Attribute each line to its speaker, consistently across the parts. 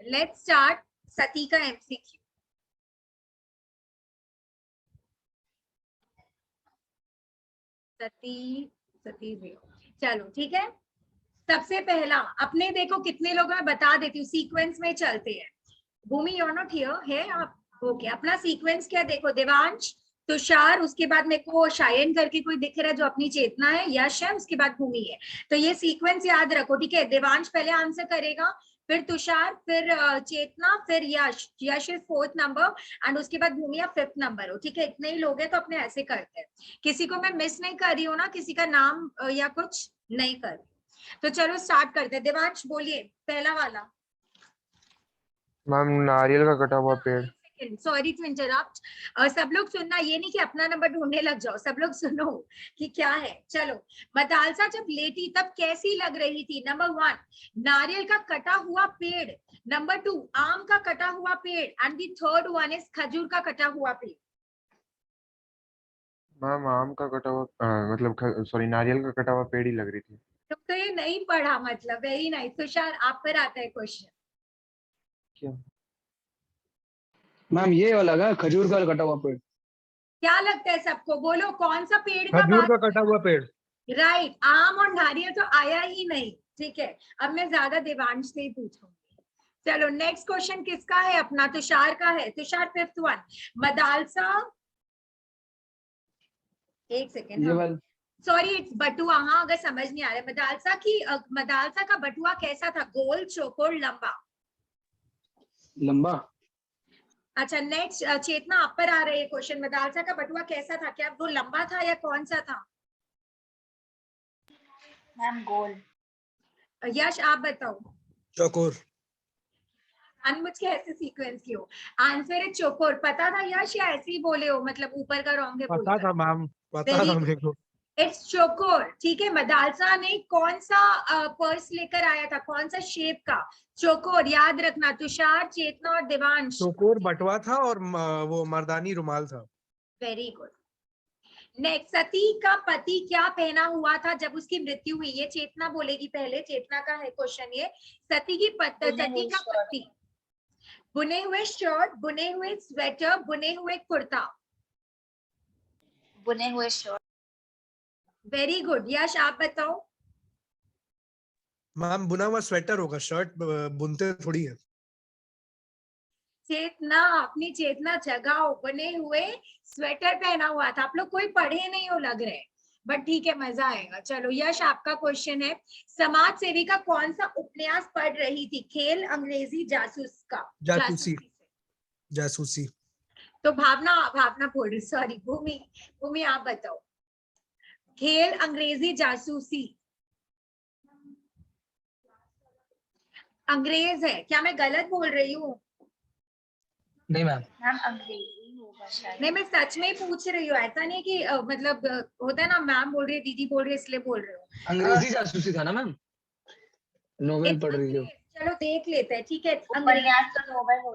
Speaker 1: Let's start सती का MCQ. सती सती चलो ठीक है। सबसे पहला अपने देखो कितने लोग मैं बता देती हूँ, सीक्वेंस में चलते हैं। भूमि यू आर नॉट हियर है आप? ओके, अपना सीक्वेंस क्या देखो, देवांश, तुषार, उसके बाद मेरे को शायन करके कोई दिख रहा है जो अपनी चेतना है, यश है, उसके बाद भूमि है। तो ये सीक्वेंस याद रखो, ठीक है। देवांश पहले आंसर करेगा, फिर तुषार, फिर चेतना, फिर यश। यश इज 4th नंबर एंड उसके बाद भूमि या 5th नंबर हो, ठीक है। इतने ही लोग हैं तो अपने ऐसे करते हैं। किसी को मैं मिस नहीं कर रही हूँ ना, किसी का नाम या कुछ नहीं कर रही। तो चलो स्टार्ट करते हैं। देवांश बोलिए पहला वाला।
Speaker 2: मैम नारियल का कटा हुआ पेड़।
Speaker 1: सॉरी टू इंटरप्ट, सब लोग सुनना, ये नहीं कि अपना नंबर ढूंढने लग जाओ, सब लोग सुनो कि क्या है। चलो, मदालसा जब लेटी तब कैसी लग रही थी? नंबर 1 नारियल का कटा हुआ पेड़, नंबर 2 आम का कटा हुआ पेड़ and the third one is खजूर का कटा हुआ पेड़।
Speaker 2: मैम आम का कटा हुआ मतलब सॉरी नारियल का कटा हुआ पेड़ ही लग रही थी।
Speaker 1: तुम तो ये नहीं पढ़ा, मतलब वेरी नाइस। तुषार आप पर आता है क्वेश्चन।
Speaker 2: क्या
Speaker 3: मैम ये वाला का खजूर का कटा हुआ पेड़।
Speaker 1: क्या लगता है सबको? बोलो कौन सा पेड़ का
Speaker 4: खजूर
Speaker 1: बात?
Speaker 4: का कटा हुआ पेड़।
Speaker 1: राइट, आम और नारियल तो आया ही नहीं, ठीक है। अब मैं ज्यादा देवांश से ही पूछूंगी। चलो नेक्स्ट क्वेश्चन किसका है? अपना तुषार का है। तुषार 5th वन, मदालसा, एक सेकेंड,
Speaker 3: ये
Speaker 1: हाँ
Speaker 3: वाला
Speaker 1: सॉरी इट्स बटुआ। हाँ अगर समझ नहीं आ रहा है, मदालसा की मदालसा का बटुआ कैसा था? गोल, चौकोर, लंबा?
Speaker 3: लंबा।
Speaker 1: अच्छा नेक्स्ट, चेतना आप पर आ रही है क्वेश्चन, मदालसा का बटुआ कैसा था? क्या वो लंबा था या कौन सा था?
Speaker 5: मैम गोल।
Speaker 1: यश आप बताओ।
Speaker 4: चौकोर।
Speaker 1: अनमुझ के ऐसे सीक्वेंस की हो। आंसर है चौकोर। पता था यश या ऐसे ही बोले हो, मतलब ऊपर का रॉन्ग है
Speaker 4: पता
Speaker 1: बोलकर?
Speaker 4: था मैम, पता
Speaker 1: वेरी
Speaker 4: था
Speaker 1: गुड,
Speaker 4: मेरे को।
Speaker 1: इट्स चौकोर, ठीक है। मदालसा ने कौन सा पर्स लेकर आया था? कौन सा शेप का? चौकोर, याद रखना। तुषार, चेतना और देवांश।
Speaker 4: चौकोर बटवा था और वो मर्दानी रुमाल था।
Speaker 1: Very good. नेक्स्ट, सती का पति क्या पहना हुआ था जब उसकी मृत्यु हुई? ये चेतना बोलेगी पहले, चेतना का है क्वेश्चन ये। सती की सती का पति, बुने हुए शर्ट, बुने हुए स्वेटर, बुने हुए कुर्ता?
Speaker 5: बुने हुए शर्ट।
Speaker 1: Very good. यश आप बताओ।
Speaker 4: मैम बुना हुआ स्वेटर होगा, शर्ट बुनते थोड़ी है।
Speaker 1: चेतना, अपनी चेतना जगाओ। बने हुए स्वेटर पहना हुआ था। आप लोग कोई पढ़े नहीं हो लग रहे, बट ठीक है मजा आएगा। चलो यश आपका क्वेश्चन है, समाज सेविका कौन सा उपन्यास पढ़ रही थी? खेल, अंग्रेजी, जासूस का?
Speaker 4: जासूसी। जासूसी।
Speaker 1: तो भावना, भावना बोल रही, सॉरी भूमि, भूमि आप बताओ। खेल, अंग्रेजी, जासूसी? अंग्रेज है क्या? मैं गलत बोल रही हूँ?
Speaker 3: नहीं मैम।
Speaker 5: मैम अंग्रेजी होगा शायद।
Speaker 1: नहीं मैं सच में ही पूछ रही हूँ, ऐसा नहीं कि मतलब होता है ना, मैम बोल रही है, दीदी बोल रही है, इसलिए बोल रही हूँ।
Speaker 3: अंग्रेजी जासूसी था ना मैम, नोवेल पढ़ रही हो।
Speaker 1: चलो देख लेते हैं, ठीक है। अंग्रेजी,
Speaker 5: उपन्यास तो नोवेल हो।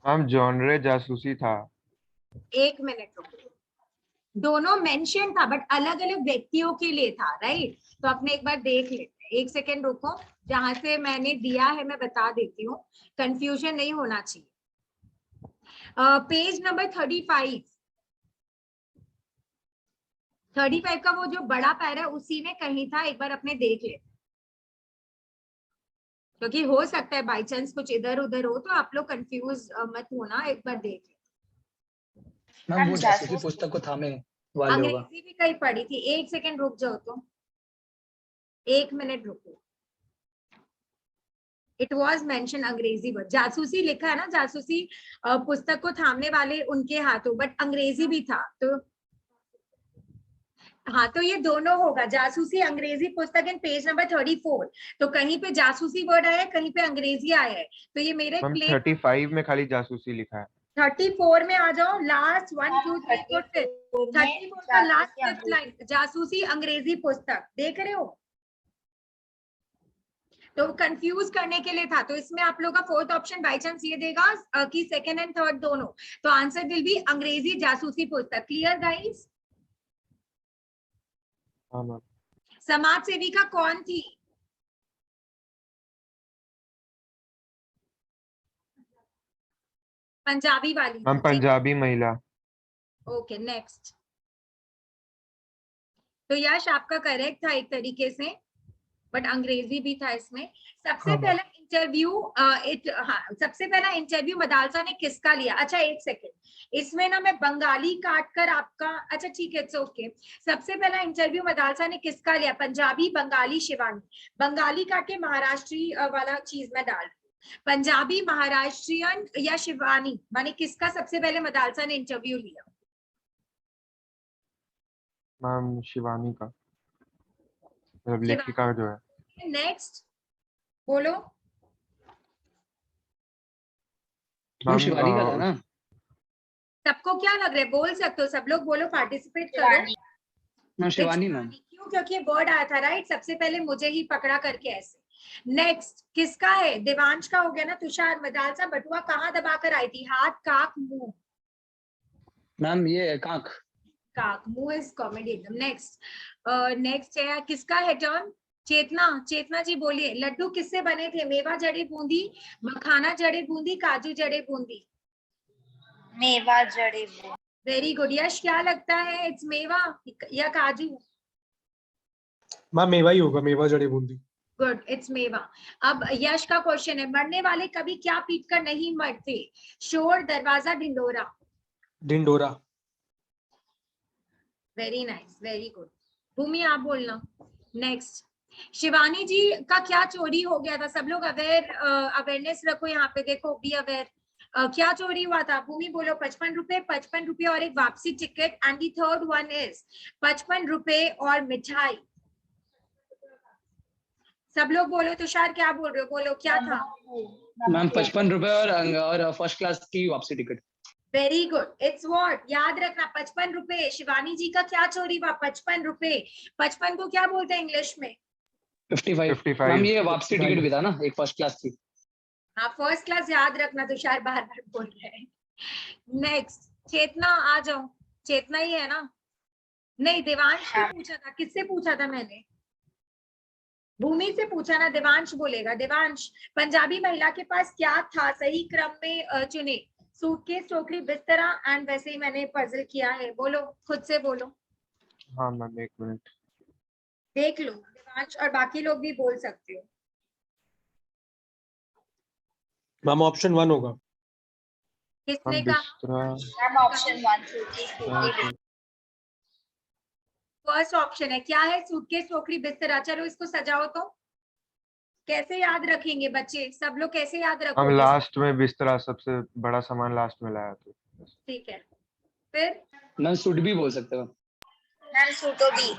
Speaker 2: मैम जॉनरे जासूसी था।
Speaker 1: एक मिनट रुको, दोनों मेंशन था बट अलग अलग व्यक्तियों के लिए था, राइट? तो अपने एक बार देख लेते हैं, एक सेकेंड रुको। जहां से मैंने दिया है मैं बता देती हूँ, कंफ्यूजन नहीं होना चाहिए। पेज नंबर 35 का वो जो बड़ा पैरा है उसी में कहीं था, एक बार अपने देख लेते, क्योंकि हो सकता है बाई चांस कुछ इधर उधर हो, तो आप लोग कंफ्यूज मत होना, एक बार देख लेते।
Speaker 3: मैम वो जासूसी पुस्तक को थामे वाले होगा।
Speaker 1: अंग्रेजी भी कहीं पढ़ी थी, एक सेकेंड रुक जाओ तो, एक मिनट रुको। इट वॉज मेंशन अंग्रेजी वर्ड, जासूसी लिखा है ना, जासूसी पुस्तक को थामने वाले उनके हाथों, बट अंग्रेजी भी था तो हाँ, तो ये दोनों होगा, जासूसी अंग्रेजी पुस्तक इन पेज नंबर 34। तो कहीं पे जासूसी वर्ड आया है, कहीं पे अंग्रेजी आया है, तो ये मेरे
Speaker 2: मैम
Speaker 1: प्लेट
Speaker 2: 35 में खाली जासूसी लिखा है।
Speaker 1: 34 में आ जाओ, लास्ट 1 2 3 4 5, 34 का लास्ट
Speaker 5: जासूसी
Speaker 1: 5th लाइन, जासूसी अंग्रेजी पुस्तक, देख रहे हो? तो कंफ्यूज करने के लिए था, तो इसमें आप लोग का 4th ऑप्शन बाई चांस ये देगा कि 2nd एंड 3rd दोनों, तो आंसर विल बी अंग्रेजी जासूसी पुस्तक। Clear guys?
Speaker 2: हाँ मैम।
Speaker 1: समाज सेविका कौन थी? पंजाबी वाली
Speaker 2: मैम पंजाबी महिला।
Speaker 1: Okay next. तो यश आपका करेक्ट था एक तरीके से, बट अंग्रेजी भी था इसमें। सबसे
Speaker 4: हाँ,
Speaker 1: पहला इंटरव्यू सबसे पहला इंटरव्यू मदालसा ने किसका लिया? अच्छा एक सेकेंड, इसमें ना मैं बंगाली काट कर आपका, अच्छा ठीक है इट्स ओके। सबसे पहला इंटरव्यू मदालसा ने किसका लिया? पंजाबी, बंगाली, शिवानी। बंगाली काट के महाराष्ट्री वाला चीज में डाल, पंजाबी, महाराष्ट्रियन या शिवानी, माने किसका सबसे पहले मदालसा ने इंटरव्यू लिया?
Speaker 2: मैम शिवानी का, मतलब लेखिका जो है।
Speaker 1: नेक्स्ट बोलो।
Speaker 3: मैम
Speaker 2: मैम
Speaker 3: शिवानी का था ना?
Speaker 1: सबको क्या लग रहा है? बोल सकते हो सब लोग, बोलो पार्टिसिपेट करो।
Speaker 5: शिवानी।
Speaker 3: Ma'am Shivani ma'am.
Speaker 1: क्यों? क्योंकि वर्ड आया था राइट, सबसे पहले मुझे ही पकड़ा करके ऐसे। नेक्स्ट किसका है? देवांश का हो गया ना। तुषार, मदालसा बटुआ कहाँ दबाकर आई थी? हाथ, काक, मुंह?
Speaker 3: मैम ये कांक।
Speaker 1: काक, मुंह इज कॉमेडी एकदम। नेक्स्ट नेक्स्ट है किसका है टर्न? चेतना, चेतना जी बोलिए। लड्डू किससे बने थे? मेवा जड़े बूंदी, मखाना जड़े बूंदी, काजू जड़े बूंदी?
Speaker 5: मेवा जड़े बूंदी।
Speaker 1: Very good. यश क्या लगता है, इट्स मेवा या काजू?
Speaker 4: माँ मेवा ही होगा, मेवा जड़ी बूंदी।
Speaker 1: गुड, इट्स मेवा। अब यश का क्वेश्चन है, मरने वाले कभी क्या पीट कर नहीं मरते? शोर, दरवाजा, ढिंडोरा?
Speaker 4: ढिंडोरा।
Speaker 1: Very nice, very good. Bhumi आप बोलना। नेक्स्ट, शिवानी जी का क्या चोरी हो गया था? सब लोग अवेयरनेस रखो यहाँ पे, देखो बी अवेयर। क्या चोरी हुआ था? भूमि बोलो। 55 रुपए, 55 रुपए और एक वापसी ticket, and the third one is 55 रुपए और मिठाई। सब लोग बोलो। तुषार क्या बोल रहे हो? बोलो क्या था?
Speaker 3: मैम 55 रुपए और फर्स्ट क्लास की वापसी ticket.
Speaker 1: Very good, it's what? याद रखना 55 रुपए। शिवानी जी का क्या चोरी हुआ? 55 रुपए। 55 को क्या बोलते हैं इंग्लिश में?
Speaker 3: 55। मैम ये वापसी टिकट भी था ना, एक फर्स्ट क्लास की।
Speaker 1: हाँ फर्स्ट क्लास याद रखना, तुषार बार बार बोल रहे हैं। नेक्स्ट, चेतना आ जाओ। चेतना ही है ना? नहीं, देवांश से पूछा था। किससे पूछा था मैंने? भूमि से पूछा ना। देवांश बोलेगा। देवांश, पंजाबी महिला के पास क्या था? सही क्रम में चुने। सूटकेस, टोकरी, बिस्तरा, एंड वैसे ही मैंने पजल किया है। बोलो, खुद से बोलो।
Speaker 2: हाँ मैम एक मिनट।
Speaker 1: देख लो देवांश, और बाकी लोग भी बोल सकते हो।
Speaker 4: मैम ऑप्शन 1 होगा।
Speaker 1: किसने
Speaker 2: मैम
Speaker 1: कहा?
Speaker 2: बिस्तरा।
Speaker 5: Ma'am option 1 suitcase,
Speaker 1: first option है। क्या है? सूटकेस, टोकरी, बिस्तरा। चलो इसको सजाओ तो। कैसे याद रखेंगे बच्चे? सब लोग कैसे याद
Speaker 2: हम
Speaker 1: रखोगे?
Speaker 2: लास्ट में बिस्तरा, सबसे बड़ा सामान लास्ट में लाया था।
Speaker 1: ठीक है, फिर
Speaker 3: मैम सूट भी बोल सकते हो।
Speaker 5: मैम सूटोबी।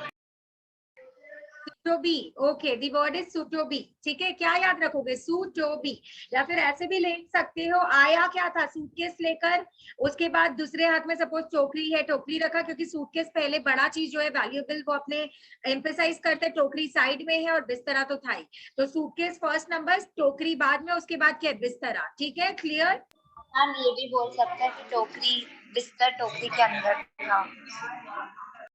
Speaker 1: सूटोबी। ओके, दी वर्ड इज सूटोबी। ठीक है, क्या याद रखोगे? सूटोबी। या फिर ऐसे भी ले सकते हो, आया क्या था? सूटकेस लेकर, उसके बाद दूसरे हाथ में सपोज टोकरी है, टोकरी रखा, क्योंकि सूटकेस पहले बड़ा चीज जो है वैल्यूएबल वो अपने एम्फेसाइज करते, टोकरी साइड में है और बिस्तरा तो था ही। तो सूटकेस फर्स्ट नंबर, टोकरी बाद में, उसके बाद क्या है? बिस्तरा। ठीक है, क्लियर?
Speaker 5: मैम ये भी बोल सकते हैं कि टोकरी, बिस्तर टोकरी के अंदर था।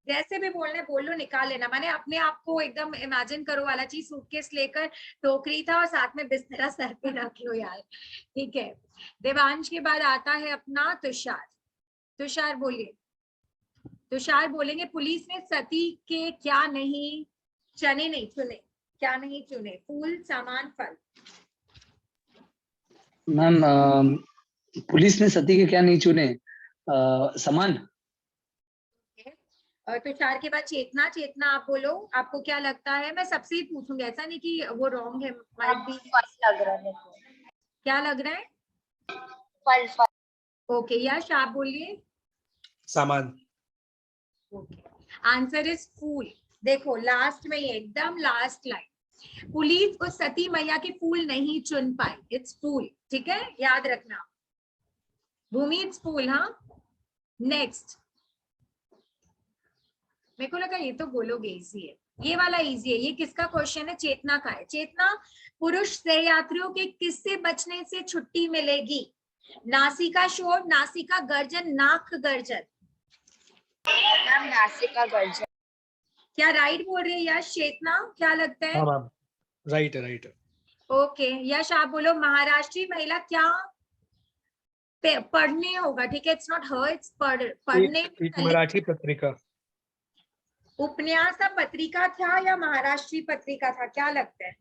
Speaker 1: जैसे भी बोलना है बोल लो, निकाल लेना। मैंने अपने आप को एकदम इमेजिन करो वाला चीज, सूटकेस लेकर टोकरी था और साथ में बिस्तरा सर पे रख लो यार। ठीक है, देवांश के बाद आता है अपना तुषार। तुषार बोलिए। तुषार बोलेंगे, पुलिस ने सती के क्या नहीं चने नहीं चुने? क्या नहीं चुने? फूल, सामान, फल?
Speaker 3: मैम पुलिस ने सती के क्या नहीं चुने? सामान।
Speaker 1: और तुषार के बाद चेतना। चेतना आप बोलो, आपको क्या लगता है? मैं सबसे ही पूछूंगी, ऐसा नहीं कि वो रॉन्ग है, माइट बी।
Speaker 5: फल लग रहा है मेरे को।
Speaker 1: क्या लग रहा है?
Speaker 5: फल फल।
Speaker 1: ओके, यश आप बोलिए।
Speaker 4: सामान।
Speaker 1: Okay, answer is full. देखो लास्ट में, ये एकदम लास्ट लाइन, पुलिस उस सती मैया के फूल नहीं चुन पाई। इट्स फूल। ठीक है, याद रखना। भूमि, इट्स फूल। हाँ, नेक्स्ट। मेरे को लगा ये तो बोलोगे, इजी है ये वाला। इजी है ये। किसका क्वेश्चन है? चेतना का है। चेतना, पुरुष सहयात्रियों के किससे बचने से छुट्टी मिलेगी? नासिका शोर, नासिका गर्जन, नाक गर्जन?
Speaker 5: मैम नासिका गर्जन।
Speaker 1: क्या राइट बोल रही है यश? चेतना क्या लगता है?
Speaker 4: हाँ मैम, राइट है, राइट है।
Speaker 1: ओके, यश आप बोलो। महाराष्ट्री महिला क्या पढ़ने होगा, ठीक है, इट्स नॉट हर, इट्स पढ़ने
Speaker 4: एक मराठी पत्रिका।
Speaker 1: उपन्यास था, पत्रिका था या महाराष्ट्री पत्रिका था, क्या लगता है?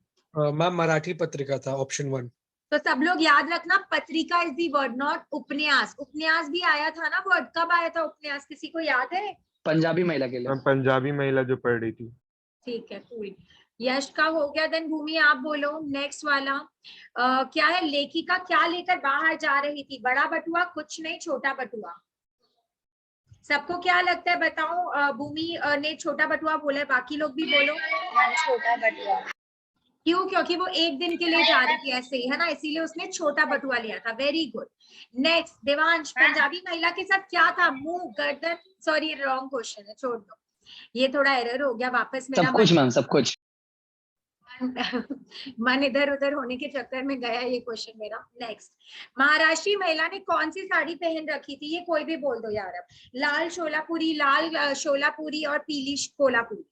Speaker 4: मैम मराठी पत्रिका था, ऑप्शन 1।
Speaker 1: तो सब लोग याद रखना, पत्रिका इज दी वर्ड, नॉट उपन्यास। उपन्यास भी आया था ना वर्ड, कब आया था उपन्यास, किसी को याद है?
Speaker 3: पंजाबी महिला के लिए।
Speaker 2: मैम पंजाबी महिला जो पढ़ रही थी।
Speaker 1: ठीक है, कोई। यश का हो गया, देन भूमि आप बोलो नेक्स्ट वाला। क्या है, लेखिका क्या लेकर बाहर जा रही थी? बड़ा बटुआ? कुछ नहीं, छोटा बटुआ। सबको क्या लगता है बताओ? भूमि ने छोटा बटुआ बोला है, बाकी लोग भी बोलो।
Speaker 5: मैम छोटा बटुआ।
Speaker 1: क्यों? क्योंकि वो एक दिन के लिए जा रही थी ऐसे ही, है ना, इसीलिए उसने छोटा बटुआ लिया था। Very good. Next Devansh, Punjabi महिला के साथ क्या था? मुंह, गर्दन, सॉरी रॉन्ग क्वेश्चन है, छोड़ दो, ये थोड़ा एरर हो गया, वापस मेरा
Speaker 3: सब कुछ मैम, सब कुछ।
Speaker 1: मन इधर उधर होने के चक्कर में गया ये क्वेश्चन मेरा। नेक्स्ट, महाराष्ट्री महिला ने कौन सी साड़ी पहन रखी थी? ये कोई भी बोल दो यार अब। लाल शोलापुरी, लाल शोलापुरी और पीली कोल्हापुरी।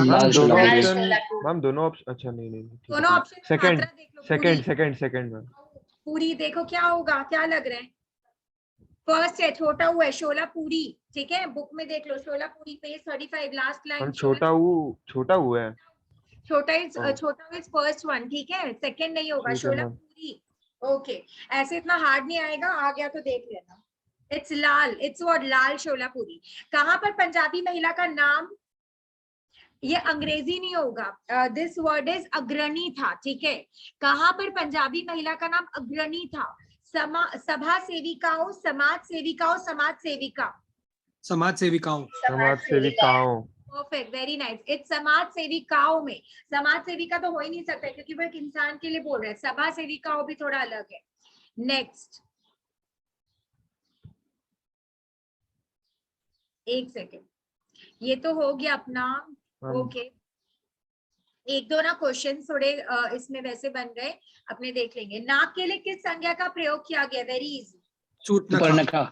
Speaker 3: लाल शोलापुरी।
Speaker 2: मैम दोनों ऑप्शन, अच्छा नहीं नहीं
Speaker 1: दोनों ऑप्शन
Speaker 2: सेकंड
Speaker 1: देख लो।
Speaker 2: Second ma'am.
Speaker 1: पूरी देखो क्या होगा, क्या लग रहा है? फर्स्ट है, छोटा हुआ है, शोलापुरी, ठीक है, बुक में देख लो, शोलापुरी पेज 35 लास्ट लाइन।
Speaker 2: हम छोटा हुआ है।
Speaker 1: छोटा इज फर्स्ट वन, ठीक है, सेकंड नहीं होगा,
Speaker 2: ठीक है, मैम।
Speaker 1: शोलापुरी। ओके, ऐसे इतना हार्ड नहीं आएगा, आ गया तो देख लेना। इट्स लाल, इट्स व्हाट, लाल शोलापुरी। कहां पर पंजाबी महिला का नाम, ये अंग्रेजी नहीं होगा, दिस वर्ड इज अग्रणी था, ठीक है। कहां पर पंजाबी महिला का नाम अग्रणी था? सभा सेविकाओं, समाज सेविकाओं, समाज सेविका।
Speaker 4: समाज सेविकाओं।
Speaker 2: समाज सेविकाओं।
Speaker 1: Perfect, very nice. इट्स समाज सेविकाओं में, समाज सेविका तो हो ही नहीं सकता क्योंकि वो एक इंसान के लिए बोल रहे हैं, सभा सेविकाओं भी थोड़ा अलग है। नेक्स्ट, एक सेकेंड, ये तो हो गया अपना। ओके, एक दो ना क्वेश्चन थोड़े इसमें वैसे बन गए, अपने देख लेंगे। नाक के लिए किस संज्ञा का प्रयोग किया गया? Very easy,
Speaker 4: Shurpanakha.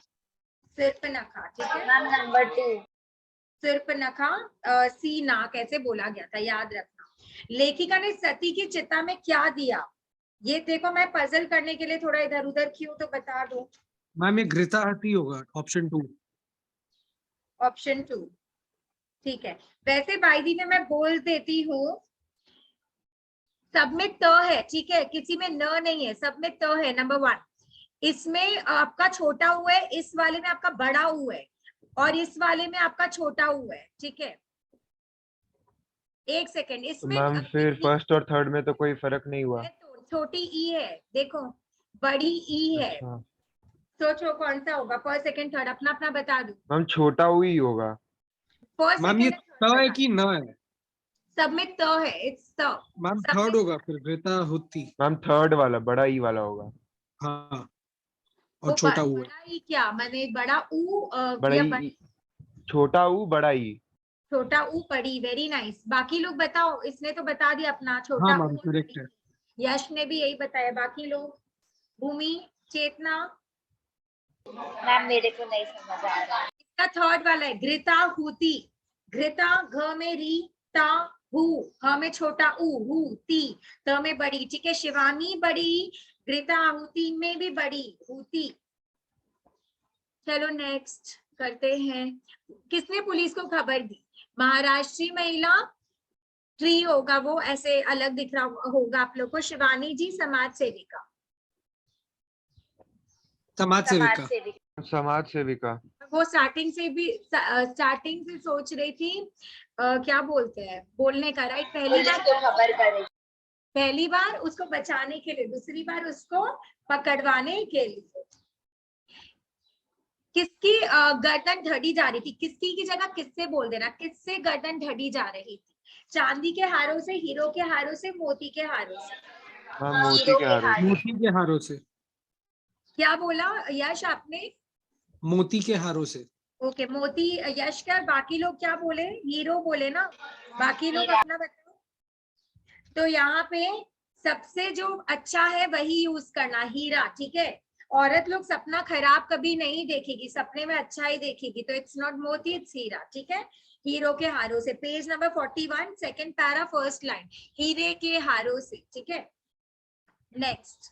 Speaker 1: सिर्पनखा, ठीक है।
Speaker 5: Ma'am number 2।
Speaker 1: सिर्पनखा, सी नाक ऐसे बोला गया था, याद रखना। लेखिका ने सती की चिता में क्या दिया? ये देखो, मैं पजल करने के लिए थोड़ा इधर उधर क्यों, तो बता दो।
Speaker 4: मैम ये घृताहति होगा, ऑप्शन 2।
Speaker 1: ऑप्शन 2, ठीक है। वैसे बाई में मैं बोल देती हूँ, सब में त है, ठीक है, किसी में न नहीं है, सब में त है। नंबर 1, इसमें आपका छोटा हुआ है, इस वाले में आपका बड़ा हुआ है, और इस वाले में आपका छोटा हुआ है, ठीक है। एक सेकेंड, इसमें
Speaker 2: मैम फिर फर्स्ट और थर्ड में तो कोई फर्क नहीं हुआ।
Speaker 1: तो छोटी ई है, देखो, बड़ी ई है।
Speaker 2: अच्छा
Speaker 1: सोचो कौन सा होगा, फर्स्ट सेकंड थर्ड, अपना अपना बता दो।
Speaker 2: मैम छोटा ही होगा।
Speaker 1: फर्स्ट
Speaker 4: मैम ये
Speaker 1: सेकंड
Speaker 4: त है कि न है?
Speaker 1: सब में त है, इट्स त।
Speaker 4: मैम थर्ड होगा फिर, घृताहुति।
Speaker 2: मैम थर्ड वाला, बड़ा ई वाला होगा।
Speaker 4: हाँ, और छोटा हुआ है।
Speaker 1: बड़ा ई क्या माने? बड़ा ऊ
Speaker 2: बड़ा
Speaker 1: या
Speaker 2: ई, छोटा ऊ बड़ा ई।
Speaker 1: छोटा ऊ बड़ी। Very nice. बाकी लोग बताओ, इसने तो बता दिया अपना छोटा
Speaker 4: हाँ
Speaker 1: ऊ
Speaker 4: मैम,
Speaker 1: और
Speaker 4: करेक्ट
Speaker 1: बड़ी।
Speaker 4: है।
Speaker 1: यश ने भी यही बताया, बाकी लोग? भूमि, चेतना?
Speaker 5: मैम मेरे को नहीं समझ आ रहा है।
Speaker 1: इसका थर्ड वाला है, घृताहुति। घृता, घ में री, ता, हु, ह में छोटा ऊ, हु, ती, त में बड़ी, ठीक है। शिवानी बड़ी, घृताहुति में भी बड़ी, हुति। चलो नेक्स्ट करते हैं। किसने पुलिस को खबर दी? महाराष्ट्री महिला, ट्री होगा वो, ऐसे अलग दिख रहा होगा आप लोग को। शिवानी जी, समाज सेविका।
Speaker 4: समाज सेविका।
Speaker 2: समाज सेविका।
Speaker 1: वो स्टार्टिंग से सोच रही थी क्या बोलते हैं, बोलने का, राइट।
Speaker 5: पुलिस को खबर करेगी।
Speaker 1: पहली बार उसको बचाने के लिए, दूसरी बार उसको पकड़वाने के लिए। किसकी गर्दन ढड़ी जा रही थी? किसकी की जगह किससे बोल देना, किससे गर्दन ढड़ी जा रही थी? चांदी के हारों से, हीरो के हारों से, मोती के हारों से?
Speaker 2: हाँ मोती के हारों से।
Speaker 4: मोती के हारों से।
Speaker 1: क्या बोला यश आपने?
Speaker 4: मोती के हारों से।
Speaker 1: ओके, मोती यश का। बाकी लोग क्या बोले? हीरो बोले ना। बाकी लोग अपना बताओ। तो यहाँ पे सबसे जो अच्छा है वही यूज करना, हीरा, ठीक है। औरत लोग सपना खराब कभी नहीं देखेगी, सपने में अच्छा ही देखेगी, तो इट्स नॉट मोती, इट्स हीरा, ठीक है। हीरो के हारों से, page number 41, second para, first line, हीरे के हारों से, ठीक है। नेक्स्ट,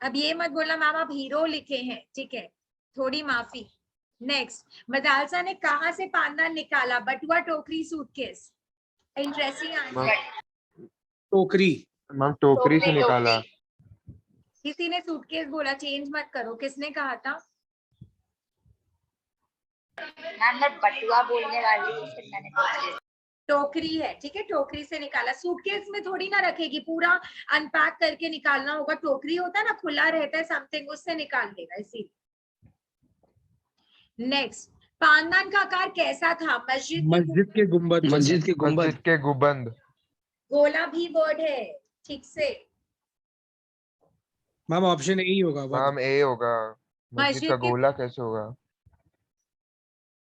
Speaker 1: अब ये मत बोलना मैम आप हीरो लिखे हैं, ठीक है, थोड़ी माफी। नेक्स्ट, मदालसा ने कहाँ से पानदान निकाला? बटुआ, टोकरी, सूटकेस? Interesting answer.
Speaker 4: टोकरी।
Speaker 2: मैम टोकरी से
Speaker 5: टोकरी,
Speaker 2: निकाला।
Speaker 1: किसी ने सूटकेस बोला, चेंज मत करो, किसने कहा था?
Speaker 5: मैम मैं बटुआ बोलने वाली थी, फिर मैंने टोकरी।
Speaker 1: टोकरी है, ठीक है, टोकरी से निकाला। सूटकेस में थोड़ी ना रखेगी, पूरा अनपैक करके निकालना होगा। टोकरी होता है ना, खुला रहता है समथिंग, उससे निकाल देगा इसीलिए। नेक्स्ट, पानदान का आकार कैसा था?
Speaker 4: मस्जिद के गुंबद जैसा।
Speaker 3: मस्जिद के गुंबद।
Speaker 2: मस्जिद के गुबंद।
Speaker 1: गोला भी वर्ड है, ठीक से।
Speaker 4: मैम ऑप्शन ए ही होगा।
Speaker 2: मैम ए होगा। मस्जिद
Speaker 1: मस्जिद
Speaker 2: का
Speaker 1: के,
Speaker 2: गोला कैसे होगा?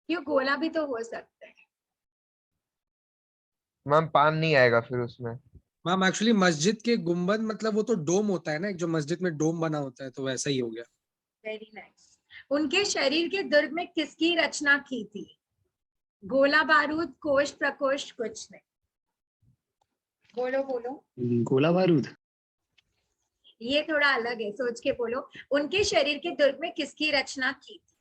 Speaker 1: क्यों, गोला भी तो हो सकता है।
Speaker 2: मैम पान नहीं आएगा फिर उसमें।
Speaker 4: मैम एक्चुअली मस्जिद के गुंबद मतलब वो तो डोम होता है ना, एक जो मस्जिद में डोम बना होता है, तो वैसा ही हो गया।
Speaker 1: Very nice. उनके शरीर के दुर्ग में किसकी रचना की थी? गोला बारूद, कोष प्रकोष्ठ? कुछ नहीं, बोलो बोलो।
Speaker 3: गोला बारूद।
Speaker 1: ये थोड़ा अलग है, सोच के बोलो। उनके शरीर के दुर्ग में किसकी रचना की थी?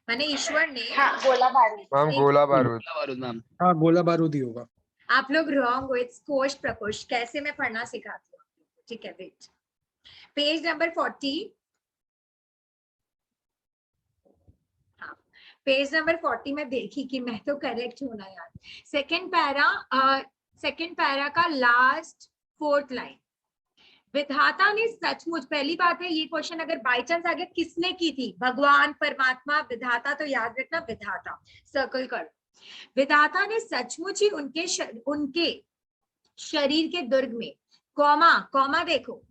Speaker 1: माने ईश्वर ने।
Speaker 5: हाँ गोला बारूद।
Speaker 2: मैम गोला बारूद।
Speaker 3: गोला बारूद मैम।
Speaker 4: हाँ गोला बारूद ही होगा।
Speaker 1: आप लोग रॉन्ग हो, इट्स कोष प्रकोष्ठ। कैसे मैं पढ़ना सिखाती हूँ, ठीक है, वेट। Page number 40। हाँ, पेज नंबर 40 में देखी कि मैं तो करेक्ट हूं ना यार। सेकंड पैरा का लास्ट 4th लाइन। विधाता ने सचमुच, पहली बात है ये क्वेश्चन अगर बाई चांस आ गया, किसने की थी? भगवान, परमात्मा, विधाता? तो याद रखना विधाता, सर्कल कर। विधाता ने सचमुच ही उनके शरीर के दुर्ग में, कॉमा देखो,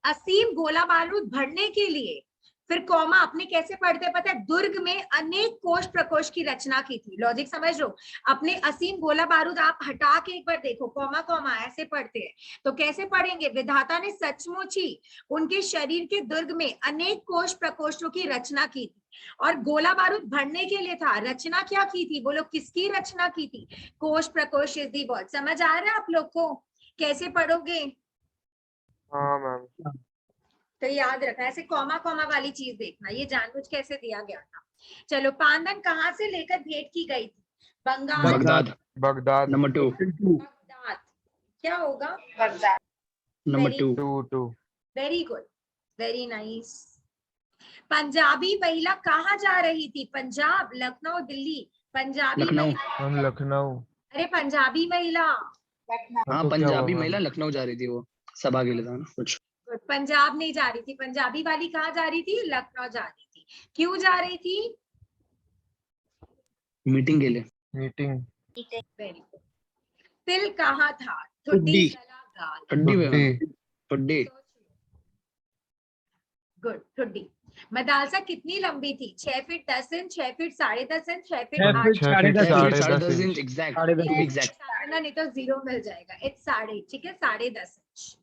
Speaker 1: असीम गोला बारूद भरने के लिए, फिर कॉमा अपने कैसे पढ़ते हैं पता है? दुर्ग में अनेक कोष प्रकोष्ठ की रचना की थी। लॉजिक समझ लो। अपने असीम गोला बारूद आप हटा के एक बार देखो, कॉमा ऐसे पढ़ते हैं, तो कैसे पढ़ेंगे? विधाता ने सचमुच ही उनके शरीर के दुर्ग में अनेक कोष प्रकोष्ठों की रचना की थी। और गोला बारूद भरने के लिए था। रचना क्या की थी? बोलो, किसकी रचना की थी? कोष प्रकोष्ठ इज दी वर्ड। समझ आ रहा है आप लोग को? कैसे पढ़ोगे?
Speaker 2: हाँ मैम।
Speaker 1: तो याद रखना, ऐसे कॉमा वाली चीज देखना, ये जानबूझ कैसे दिया गया था। चलो, पानदान कहाँ से लेकर भेंट की गई थी? Bengal,
Speaker 3: Baghdad.
Speaker 2: Baghdad.
Speaker 3: Number 2।
Speaker 1: Baghdad. क्या होगा?
Speaker 5: Baghdad.
Speaker 3: Number
Speaker 1: Very
Speaker 3: 2।
Speaker 2: 2
Speaker 1: very good, very nice. Punjabi महिला कहाँ जा रही थी? पंजाब, लखनऊ, दिल्ली? पंजाबी
Speaker 3: लखनऊ।
Speaker 1: महिला,
Speaker 2: हम लखनऊ।
Speaker 1: अरे पंजाबी महिला।
Speaker 5: लखनऊ।
Speaker 3: हाँ
Speaker 2: तो क्या हुआ
Speaker 3: पंजाबी
Speaker 2: मैम?
Speaker 3: महिला लखनऊ जा रही थी, वो सभा के लिए था ना कुछ।
Speaker 1: पंजाब नहीं जा रही थी, पंजाबी वाली कहाँ जा रही थी? लखनऊ जा रही थी। क्यों जा रही थी?
Speaker 3: मीटिंग के लिए।
Speaker 2: मीटिंग।
Speaker 1: Very good. तिल कहाँ था?
Speaker 4: ठुड्डी।
Speaker 1: गला, गाल?
Speaker 3: ठुड्डी में
Speaker 2: ठुड्डी।
Speaker 3: मैम। ठुड्डी।
Speaker 1: गुड, ठुड्डी। मदालसा कितनी लंबी थी? 6 feet 10 inch, 6 feet 10.5 inch, 6 feet
Speaker 4: 6 feet
Speaker 2: 6 feet
Speaker 4: 10.5
Speaker 3: साढ़े
Speaker 2: 10.5
Speaker 3: 10
Speaker 2: इंच।
Speaker 3: Inch exact.
Speaker 4: साढ़े दस
Speaker 3: टू बी
Speaker 4: इंच।
Speaker 3: एग्जैक्ट।
Speaker 1: नहीं तो 0 मिल जाएगा। इट्स 10.5, ठीक है, 10.5 इंच।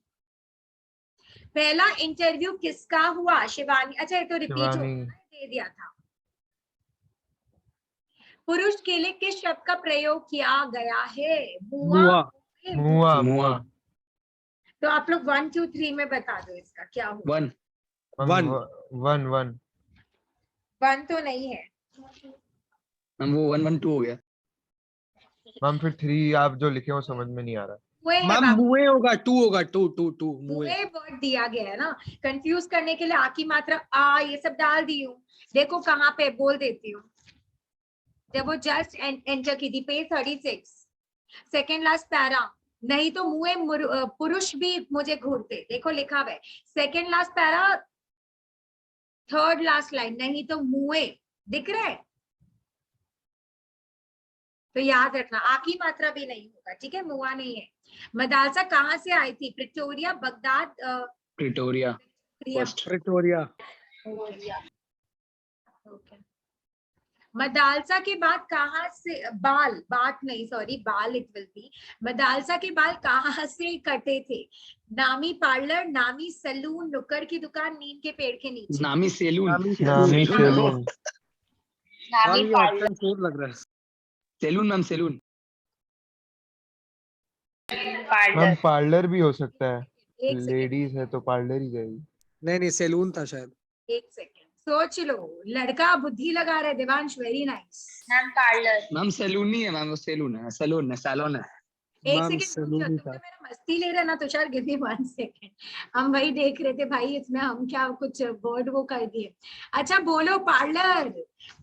Speaker 1: पहला इंटरव्यू किसका हुआ? शिवानी। अच्छा ये तो रिपीट हो
Speaker 2: शिवानी।
Speaker 1: दे दिया था। पुरुष के लिए किस शब्द का प्रयोग किया गया है?
Speaker 4: मुआ।
Speaker 2: मुआ।
Speaker 3: मुआ।
Speaker 1: तो आप लोग 1 2 3 में बता दो इसका क्या हुआ।
Speaker 3: 1।
Speaker 2: मैम
Speaker 4: 1।
Speaker 2: 1
Speaker 1: 1 तो नहीं है।
Speaker 3: मैम वो 1 1 2 हो गया।
Speaker 2: मैम फिर 3 आप जो लिखे वो समझ में नहीं आ रहा।
Speaker 1: मुए है
Speaker 4: मैम
Speaker 1: बाबू।
Speaker 4: मुए होगा, 2 होगा, 2 2 2 मुए।
Speaker 1: मुए वर्ड दिया गया है ना, कंफ्यूज करने के लिए आ की मात्रा आ ये सब डाल दी हूँ। देखो कहाँ पे बोल देती हूँ। जब वो जस्ट एंटर की थी, पेज 36, सेकेंड लास्ट पैरा। नहीं तो मुए पुरुष भी मुझे घूरते। देखो लिखा हुआ है second last para, 3rd last line. नहीं तो मुए, दिख रहा है? तो याद रखना, आ की मात्रा भी नहीं होगा, ठीक है, मुआ नहीं है। मदालसा कहाँ से आई थी? Pretoria, Baghdad,
Speaker 3: Pretoria.
Speaker 1: Priya?
Speaker 3: First.
Speaker 4: Pretoria.
Speaker 1: Okay. Madalsa के बाद कहाँ से बात नहीं, सॉरी, बाल इट विल बी। मदालसा के बाल कहाँ से कटे थे? नामी पार्लर, नामी सैलून, नुक्कड़ की दुकान, नीम के पेड़ के नीचे?
Speaker 3: नामी सेलून।
Speaker 2: नामी
Speaker 3: सेलून।
Speaker 2: सैलून।
Speaker 5: नामी
Speaker 4: मैम ये
Speaker 5: पार्लर।
Speaker 4: ऑप्शन फोर लग रहा है।
Speaker 3: Salon ma'am salon.
Speaker 2: Ma'am
Speaker 5: parlour.
Speaker 2: Parlour भी हो सकता है।
Speaker 1: एक सेकंड,
Speaker 2: लेडीज है तो पार्लर ही जाएगी।
Speaker 4: नहीं नहीं सैलून था शायद।
Speaker 1: एक सेकंड सोच लो। लड़का बुद्धि लगा रहा है Devansh, very nice.
Speaker 5: Ma'am parlour.
Speaker 3: Ma'am salon नहीं है मैम, वो सैलून है, सैलून है, सैलून है।
Speaker 1: एक
Speaker 4: मैम
Speaker 1: सेकंड रुक
Speaker 4: सैलून
Speaker 1: जाओ,
Speaker 4: ही
Speaker 1: तुम
Speaker 4: था।
Speaker 1: तो मेरा मस्ती ले रहे ना तुषार, गिव मी 1 सेकंड। हम वही देख रहे थे भाई, इसमें हम क्या कुछ वर्ड वो कर दिए। अच्छा बोलो पार्लर।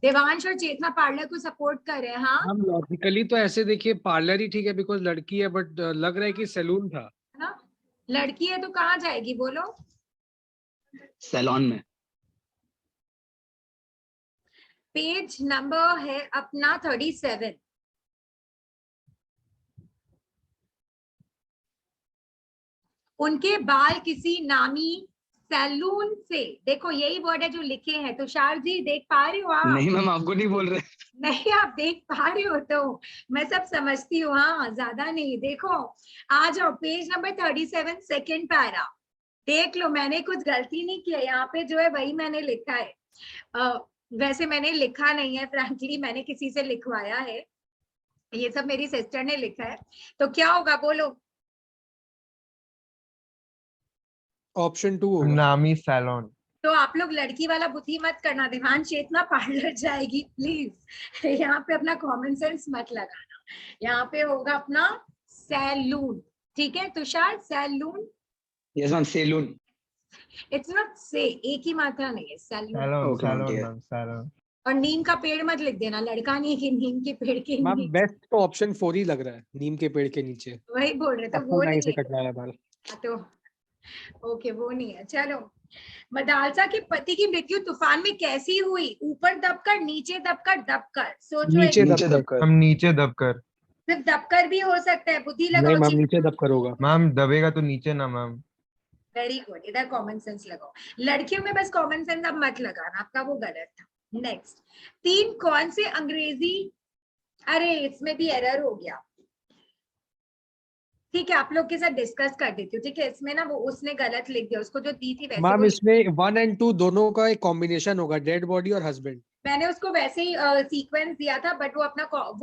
Speaker 1: देवांश और चेतना पार्लर को सपोर्ट कर रहे हैं। हाँ
Speaker 4: हम लॉजिकली तो ऐसे देखिए पार्लर ही ठीक है बिकॉज लड़की है, बट लग रहा है कि सैलून था।
Speaker 1: है ना, लड़की है तो कहाँ जाएगी बोलो।
Speaker 3: सैलून में।
Speaker 1: पेज नंबर है अपना 37। उनके बाल किसी नामी सैलून से, देखो यही वर्ड है जो लिखे हैं। तुषार जी देख पा रहे हो आप?
Speaker 3: नहीं मैम आपको नहीं बोल रहे।
Speaker 1: नहीं आप देख पा रहे हो तो मैं सब समझती हूँ। हाँ ज्यादा नहीं, देखो आ जाओ पेज नंबर 37 सेकेंड पैरा। देख लो मैंने कुछ गलती नहीं किया यहाँ पे, जो है वही मैंने लिखा है। वैसे मैंने लिखा नहीं है फ्रैंकली, मैंने किसी से लिखवाया है। ये सब मेरी सिस्टर ने लिखा है। तो क्या होगा बोलो।
Speaker 4: ऑप्शन 2 होगा।
Speaker 2: नामी सैलून।
Speaker 1: तो आप लोग लड़की वाला बुद्धि मत करना, देवांश चेतना पार्लर जाएगी प्लीज। यहाँ पे अपना कॉमन सेंस मत लगाना। यहाँ पे होगा अपना सैलून, ठीक है Tushar, salon.
Speaker 3: Yes ma'am salon.
Speaker 1: It's not say, एक ही मात्रा नहीं है, salon.
Speaker 2: Salon
Speaker 3: Okay, ma'am,
Speaker 2: salon
Speaker 3: ठीक है।
Speaker 2: Ma'am salon.
Speaker 1: और नीम का पेड़ मत लिख देना, लड़का नहीं कि नीम के पेड़ के
Speaker 4: मैम
Speaker 1: नीचे।
Speaker 4: बेस्ट तो ऑप्शन 4 ही लग रहा है, नीम के पेड़ के नीचे।
Speaker 1: वही बोल रहे तो
Speaker 4: अपना
Speaker 1: वो
Speaker 4: नाई
Speaker 1: नहीं
Speaker 4: से
Speaker 1: है।
Speaker 4: कटवाया बाल।
Speaker 1: हाँ, तो ओके वो नहीं है। चलो, मदालसा के पति की मृत्यु तूफान में कैसी हुई? ऊपर दबकर, नीचे दबकर, दबकर? सोचो
Speaker 4: नीचे
Speaker 1: एक,
Speaker 3: नीचे
Speaker 4: दबकर।
Speaker 3: दबकर।
Speaker 2: हम नीचे दबकर।
Speaker 1: सिर्फ दबकर भी हो सकता है, बुद्धि
Speaker 4: नहीं
Speaker 1: लगाओ।
Speaker 4: मैम नीचे दबकर होगा।
Speaker 2: मैम दबेगा तो नीचे ना मैम।
Speaker 1: वेरी गुड, इधर कॉमन सेंस लगाओ। लड़कियों में बस कॉमन सेंस अब मत लगाना, आपका वो गलत था। नेक्स्ट, 3 कौन से अंग्रेजी, अरे इसमें भी एरर हो गया। ठीक है आप लोग के साथ डिस्कस कर देती हूँ। ठीक है, इसमें ना वो उसने गलत लिख दिया, उसको जो दी थी वैसे
Speaker 4: मैम
Speaker 1: वो
Speaker 4: इसमें 1 और 2 दोनों का एक कॉम्बिनेशन होगा, डेड बॉडी और हस्बैंड।
Speaker 1: मैंने उसको वैसे ही सीक्वेंस दिया था, बट वो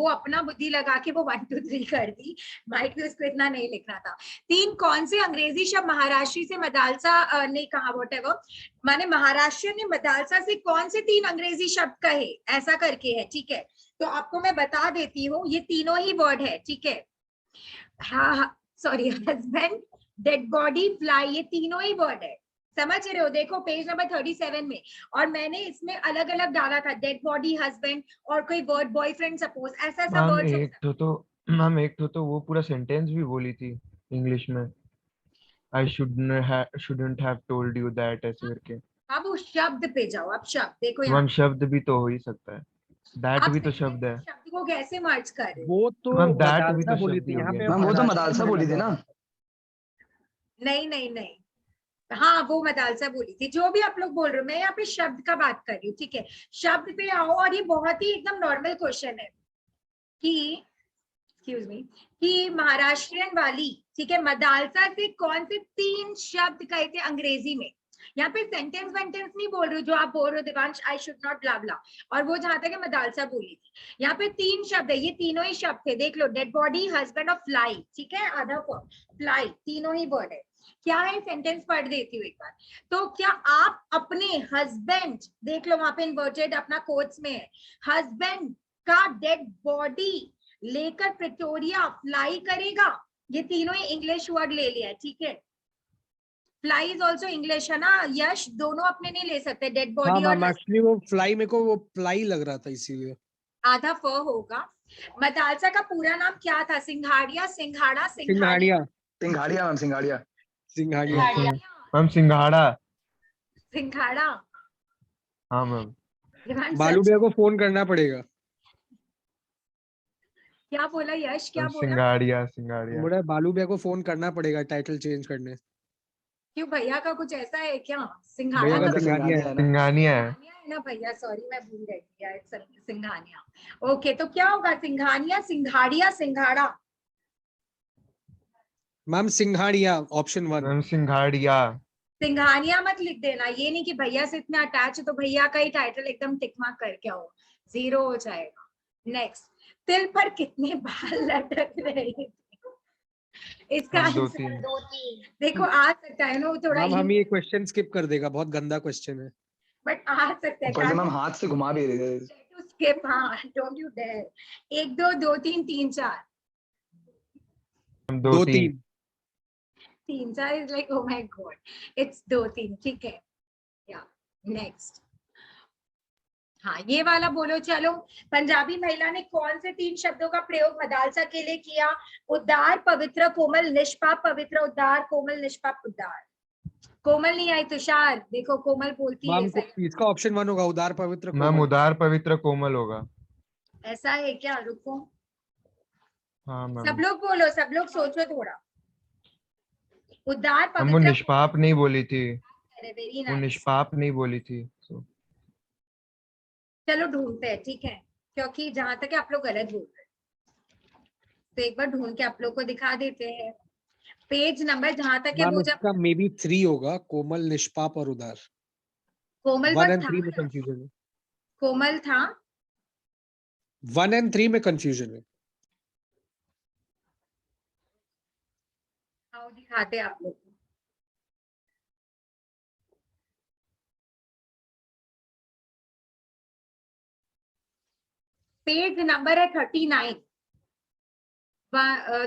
Speaker 1: अपना बुद्धि लगा के वो 1 2 3 कर दी। माइट भी उसको इतना नहीं लिखना था। 3 कौन से अंग्रेजी शब्द महाराष्ट्री से मदालसा ने कहा, व्हाटएवर, माने महाराष्ट्र ने मदालसा से कौन से 3 अंग्रेजी शब्द कहे, ऐसा करके है। ठीक है, तो आपको मैं बता देती हूँ, ये तीनों ही वर्ड है। ठीक है, हाँ sorry, husband, dead body, fly, ये तीनों ही वर्ड है। समझ रहे हो? देखो पेज नंबर 37 में, और मैंने इसमें अलग अलग डाला था, डेड बॉडी, हस्बैंड और कोई वर्ड, बॉयफ्रेंड सपोज, ऐसा ऐसा
Speaker 2: मैम
Speaker 1: वर्ड।
Speaker 2: एक तो वो पूरा सेंटेंस भी बोली थी इंग्लिश में। I shouldn't have told you that, ऐसे करके।
Speaker 1: अब उस शब्द पे जाओ। अब शब्द देखो यहाँ,
Speaker 2: मैम शब्द भी तो हो ही सकता है। दैट
Speaker 1: आप
Speaker 2: भी तो
Speaker 1: sentence
Speaker 2: शब्द
Speaker 1: में
Speaker 2: है।
Speaker 1: शब्द को कैसे मर्ज कर रहे हो?
Speaker 4: वो तो
Speaker 2: मैम दैट भी
Speaker 4: मदालसा
Speaker 2: तो
Speaker 4: बोली
Speaker 2: शब्द ही
Speaker 4: थी
Speaker 2: हो
Speaker 4: यहाँ
Speaker 2: गया।
Speaker 4: पे।
Speaker 3: मैम वो तो
Speaker 4: महाराष्ट्र
Speaker 3: मदालसा
Speaker 4: में
Speaker 3: बोली थी
Speaker 4: लगा
Speaker 3: ना।
Speaker 4: हुआ था।
Speaker 1: नहीं नहीं नहीं, हाँ वो मदालसा बोली थी। जो भी आप लोग बोल रहे हो, मैं यहाँ पे शब्द का बात कर रही हूँ। ठीक है, शब्द पे आओ। और ये बहुत ही एकदम नॉर्मल क्वेश्चन है कि, एक्सक्यूज मी, कि महाराष्ट्रियन वाली, ठीक है, मदालसा से कौन से 3 शब्द कहे थे अंग्रेजी में? यहाँ पे सेंटेंस वेंटेंस नहीं बोल रही हूँ जो आप बोल रहे हो देवांश, आई शुड नॉट ब्ला ब्ला। और वो जहां तक है मदालसा बोली थी, यहाँ पे 3 शब्द है, ये तीनों ही शब्द थे। देख लो, डेड बॉडी, हस्बैंड और फ्लाई। ठीक है, आधा फ्लाई, तीनों ही वर्ड है। क्या है, सेंटेंस पढ़ देती हूँ एक बार। तो क्या आप अपने हस्बैंड, देख लो वहां पे इन्वर्टेड अपना कोट्स में है, हस्बैंड का डेड बॉडी लेकर प्रिटोरिया फ्लाई करेगा? ये तीनों ही इंग्लिश वर्ड ले लिया है। ठीक है, फ्लाई इज ऑल्सो इंग्लिश है ना यश, दोनों अपने नहीं ले सकते, डेड
Speaker 4: हाँ
Speaker 1: बॉडी और
Speaker 4: मैम एक्चुअली वो फ्लाई मेरे को वो फ्लाई लग रहा था इसीलिए।
Speaker 1: आधा फ होगा। मदालसा का पूरा नाम क्या था? सिंघाड़िया, सिंघाड़ा,
Speaker 4: सिंघाड़िया।
Speaker 3: सिंघाड़िया मैम, सिंघाड़िया।
Speaker 4: सिंघाड़िया।
Speaker 2: मैम सिंघाड़ा।
Speaker 1: सिंघाड़ा।
Speaker 2: हाँ मैम।
Speaker 1: देवांश
Speaker 4: बालू
Speaker 1: सच?
Speaker 4: भैया को फोन करना पड़ेगा।
Speaker 1: क्या बोला यश, क्या
Speaker 2: मैम
Speaker 1: बोला?
Speaker 2: सिंगाड़िया सिंगाड़िया।
Speaker 4: बोला बालू भैया को फोन करना पड़ेगा टाइटल चेंज करने।
Speaker 1: क्यों, भैया का कुछ ऐसा है क्या? सिंघाड़ा
Speaker 4: भैया का
Speaker 1: तो
Speaker 4: सिंघानिया है।
Speaker 2: सिंगानिया है।
Speaker 1: सिंघानिया है ना भैया, सॉरी मैं भूल गई यार, सिंघानिया। ओके, तो क्या होगा, सिंघानिया, सिंघाड़िया, सिंघाड़ा?
Speaker 4: मैम सिंघाड़िया ऑप्शन 1।
Speaker 2: मैम सिंघाड़िया।
Speaker 1: सिंघानिया मत लिख देना, ये नहीं कि भैया से इतना अटैच है तो भैया का ही टाइटल एकदम टिक मार्क करके आओ, 0 हो जाएगा। नेक्स्ट, तिल पर कितने बाल लटक रहे थे? इसका
Speaker 2: हाँ, दो
Speaker 1: आंसर
Speaker 2: तीन।
Speaker 5: 2-3
Speaker 1: देखो आ सकता है ना, वो थोड़ा
Speaker 4: मैम हम ये क्वेश्चन स्किप कर देगा, बहुत गंदा क्वेश्चन है।
Speaker 1: बट आ सकता है।
Speaker 3: ऊपर से मैम हाथ से घुमा भी रहे थे।
Speaker 1: टू स्किप, हाँ, डोंट यू डेयर। 1 2 2 3 3 4
Speaker 2: हम
Speaker 4: 2
Speaker 2: दो तीन।
Speaker 4: 3
Speaker 1: 3 4 is like, oh my God, it's 2 3, ठीक है। या नेक्स्ट, हाँ ये वाला बोलो। चलो, पंजाबी महिला ने कौन से 3 शब्दों का प्रयोग मदालसा के लिए किया? उदार, पवित्र, कोमल, निष्पाप। पवित्र, उदार, कोमल, निष्पाप, उदार। कोमल नहीं आई तुषार, देखो कोमल बोलती है
Speaker 4: मैम को
Speaker 1: सही।
Speaker 4: इसका ऑप्शन 1 होगा, उदार पवित्र
Speaker 2: मैम
Speaker 4: कोमल।
Speaker 2: उदार, पवित्र, कोमल होगा।
Speaker 1: ऐसा है क्या? रुको,
Speaker 2: हाँ
Speaker 1: सब
Speaker 2: मैम।
Speaker 1: लोग बोलो, सब लोग सोचो थोड़ा। उदार,
Speaker 2: हम वो
Speaker 1: पवित्र,
Speaker 2: निष्पाप नहीं बोली थी,
Speaker 1: वेरी
Speaker 2: वो
Speaker 1: नाइस।
Speaker 2: निष्पाप नहीं बोली थी। So,
Speaker 1: चलो ढूंढते हैं, ठीक है, क्योंकि जहां तक है आप लोग गलत बोल रहे हैं, तो एक बार ढूंढ के आप लोग को दिखा देते हैं। पेज नंबर जहां तक है
Speaker 4: मैम
Speaker 1: वो, जब
Speaker 4: इसका मे बी 3 होगा, कोमल, निष्पाप और उदार।
Speaker 1: कोमल
Speaker 4: 1
Speaker 1: बस
Speaker 4: एंड
Speaker 1: था
Speaker 4: 3 में
Speaker 1: ना?
Speaker 4: कंफ्यूजन है।
Speaker 1: कोमल था।
Speaker 4: 1 एंड 3 में कंफ्यूजन है।
Speaker 1: आओ दिखाते हैं आप लोग को। पेज नंबर है 39।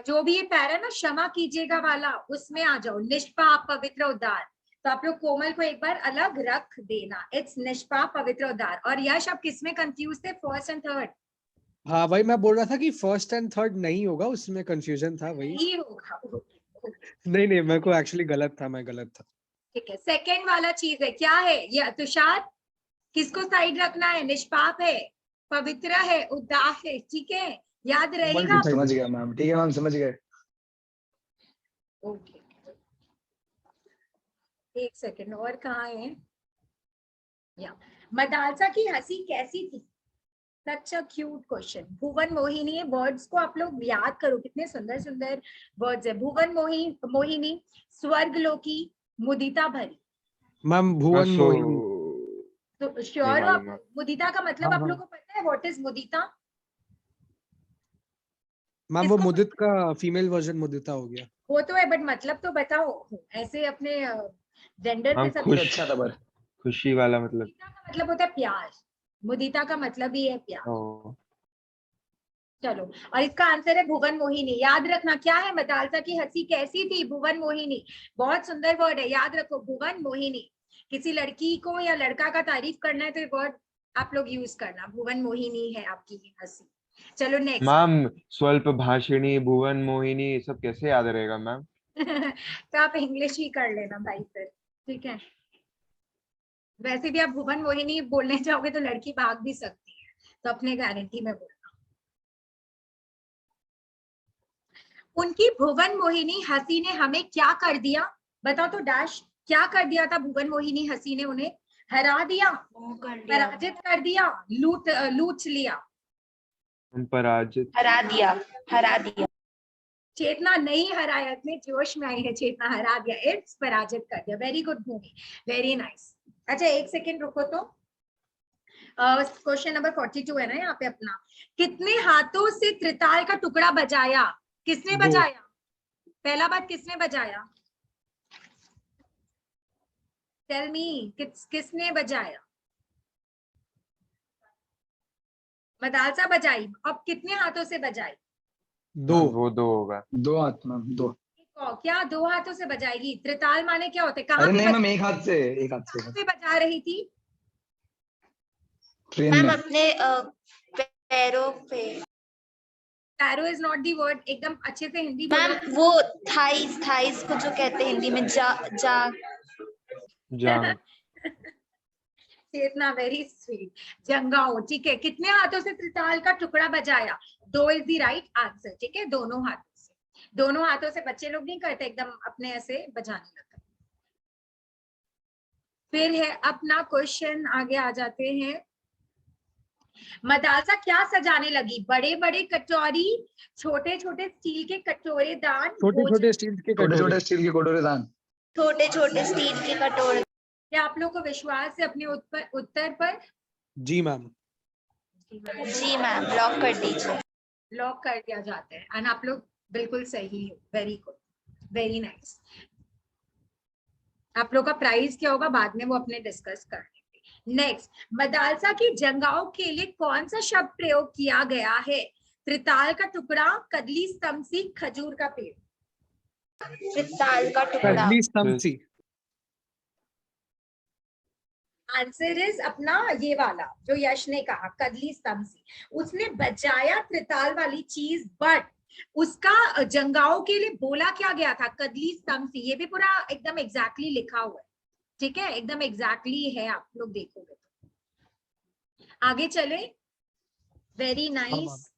Speaker 1: जो भी ये पैरा ना, क्षमा कीजिएगा वाला, उसमें आ जाओ। निष्पाप, पवित्र, उदार। तो आप लोग कोमल को एक बार अलग रख देना। इट्स निष्पाप, पवित्र, उदार। और यश, आप किसमें कंफ्यूज थे, फर्स्ट एंड थर्ड?
Speaker 4: हाँ वही मैं बोल रहा था कि फर्स्ट एंड थर्ड नहीं होगा, उसमें कंफ्यूजन था वही।
Speaker 1: ही होगा।
Speaker 4: नहीं नहीं, मेरे को एक्चुअली गलत था, मैं गलत था।
Speaker 1: ठीक है, सेकेंड वाला चीज है, क्या है ये तुषार? किसको साइड रखना है? निष्पाप है, पवित्र है, उदार है, ठीक है, याद
Speaker 4: कोमल
Speaker 1: रहेगा।
Speaker 4: की साइड
Speaker 3: समझ गया मैम, ठीक है मैम, समझ गए।
Speaker 1: ओके, एक सेकंड, और कहाँ है? या मदालसा की हंसी कैसी थी? Such a cute question. भुवन मोहिनी, वर्ड्स को आप लोग याद करो, कितने सुंदर सुंदर वर्ड्स है। भुवन मोहिनी, स्वर्गलोकी, मुदिता भरी।
Speaker 4: मैम भुवन
Speaker 2: बस
Speaker 4: मोहिनी।
Speaker 1: तो
Speaker 2: नहीं
Speaker 1: श्योर हो आप?
Speaker 2: मालूम है।
Speaker 1: मुदिता का मतलब
Speaker 4: हाँ
Speaker 1: आप
Speaker 4: हाँ
Speaker 1: लोग को पता है? What is Mudita?
Speaker 4: मैम, वो
Speaker 1: किसको
Speaker 4: मुदित का फीमेल वर्जन मुदिता हो गया।
Speaker 1: वो तो है, बट मतलब तो बताओ, ऐसे अपने जेंडर पे
Speaker 2: हम
Speaker 1: सब।
Speaker 2: खुश,
Speaker 3: अच्छा था पर
Speaker 2: खुशी वाला मतलब।
Speaker 1: मुदिता का मतलब होता है प्यार। मुदिता का मतलब ही है प्यार।
Speaker 2: ओ,
Speaker 1: चलो, और इसका आंसर है भुवन मोहिनी। याद रखना क्या है? मदालसा की हंसी कैसी थी? भुवन मोहिनी। बहुत सुंदर वर्ड है, याद रखो, भुवन मोहिनी। किसी लड़की को या लड़का का तारीफ करना है तो ये वर्ड आप लोग यूज करना। भुवन मोहिनी है आपकी हंसी। चलो नेक्स्ट।
Speaker 2: मैम स्वल्प भाषिणी, भुवन मोहिनी, ये सब कैसे याद रहेगा मैम?
Speaker 1: तो आप इंग्लिश ही कर लेना भाई फिर, ठीक है। वैसे भी आप भुवन मोहिनी बोलने जाओगे तो लड़की भाग भी सकती है, तो अपने गारंटी में बोलना। उनकी भुवन मोहिनी हंसी ने हमें क्या कर दिया? बताओ तो डैश, क्या कर दिया था भुवन मोहिनी हंसी ने? उन्हें हरा दिया,
Speaker 5: वो कर लिया,
Speaker 1: पराजित कर दिया, लूट लिया।
Speaker 2: हम पराजित।
Speaker 5: हरा दिया, हरा दिया।
Speaker 1: चेतना नहीं हराया, इतने जोश में आई है, चेतना हरा दिया, इट्स पराजित कर दिया। वेरी गुड भूमि, वेरी नाइस। अच्छा एक सेकेंड रुको, तो क्वेश्चन नंबर 42 है ना यहाँ पे अपना। कितने हाथों से त्रिताल का टुकड़ा बजाया? किसने
Speaker 4: 2
Speaker 1: बजाया? पहला बात किसने बजाया? टेल मी, किसने बजाया? मदालसा बजाई। अब कितने हाथों से बजाई?
Speaker 4: 2
Speaker 2: वो दो होगा।
Speaker 3: 2 हाथ मैम, 2।
Speaker 1: क्या 2 हाथों से बजाएगी? त्रिताल माने क्या होते? कहाँ
Speaker 3: अरे
Speaker 1: पे
Speaker 3: नहीं मैम, एक हाथ से, एक हाथ
Speaker 1: कहाँ
Speaker 3: से।
Speaker 1: पे बजा रही थी?
Speaker 3: ट्रेन
Speaker 5: मैम
Speaker 3: में।
Speaker 5: अपने पैरों पे।
Speaker 1: पैरो इज नॉट दी वर्ड, एकदम अच्छे से हिंदी बोलो।
Speaker 5: मैम वो थाइस, थाइस को जो कहते हैं हिंदी में, जा
Speaker 2: जांग।
Speaker 1: चेतना, वेरी स्वीट। जंगाओ, ठीक है। कितने हाथों से त्रिताल का टुकड़ा बजाया? 2 इज द राइट आंसर, ठीक है, दोनों हाथों से। दोनों हाथों से बच्चे लोग नहीं करते, एकदम अपने ऐसे बजाने लगते। फिर है अपना क्वेश्चन, आगे आ जाते हैं। मदालसा क्या सजाने लगी? बड़े बड़े कटोरी, छोटे छोटे स्टील के कटोरे दान,
Speaker 4: छोटे छोटे स्टील के
Speaker 3: छोटे
Speaker 4: कटोरे।
Speaker 3: छोटे स्टील के कटोरे दान।
Speaker 5: छोटे छोटे स्टील के कटोरे।
Speaker 1: क्या आप लोग को विश्वास है अपने उत्तर पर?
Speaker 4: जी मैम।
Speaker 5: जी मैम, लॉक कर दीजिए।
Speaker 1: लॉक कर दिया जाता है। एंड आप लोग बिल्कुल सही है, वेरी गुड, वेरी नाइस। आप लोग का प्राइस क्या होगा बाद में वो अपने डिस्कस कर लेंगे। नेक्स्ट, मदालसा की जंगाओं के लिए कौन सा शब्द प्रयोग किया गया है? त्रिताल का टुकड़ा, कदली स्तंसी, खजूर का पेड़।
Speaker 5: त्रिताल का टुकड़ा।
Speaker 4: कदली स्तंसी।
Speaker 1: आंसर इज अपना ये वाला जो यश ने कहा, कदली स्तंसी। उसने बजाया त्रिताल वाली चीज, बट उसका जंगाओं के लिए बोला क्या गया था? कदली स्तंसी। ये भी पूरा एकदम एग्जैक्टली लिखा हुआ है, ठीक है, एकदम एग्जैक्टली है, आप लोग देखोगे तो। आगे चले, वेरी नाइस।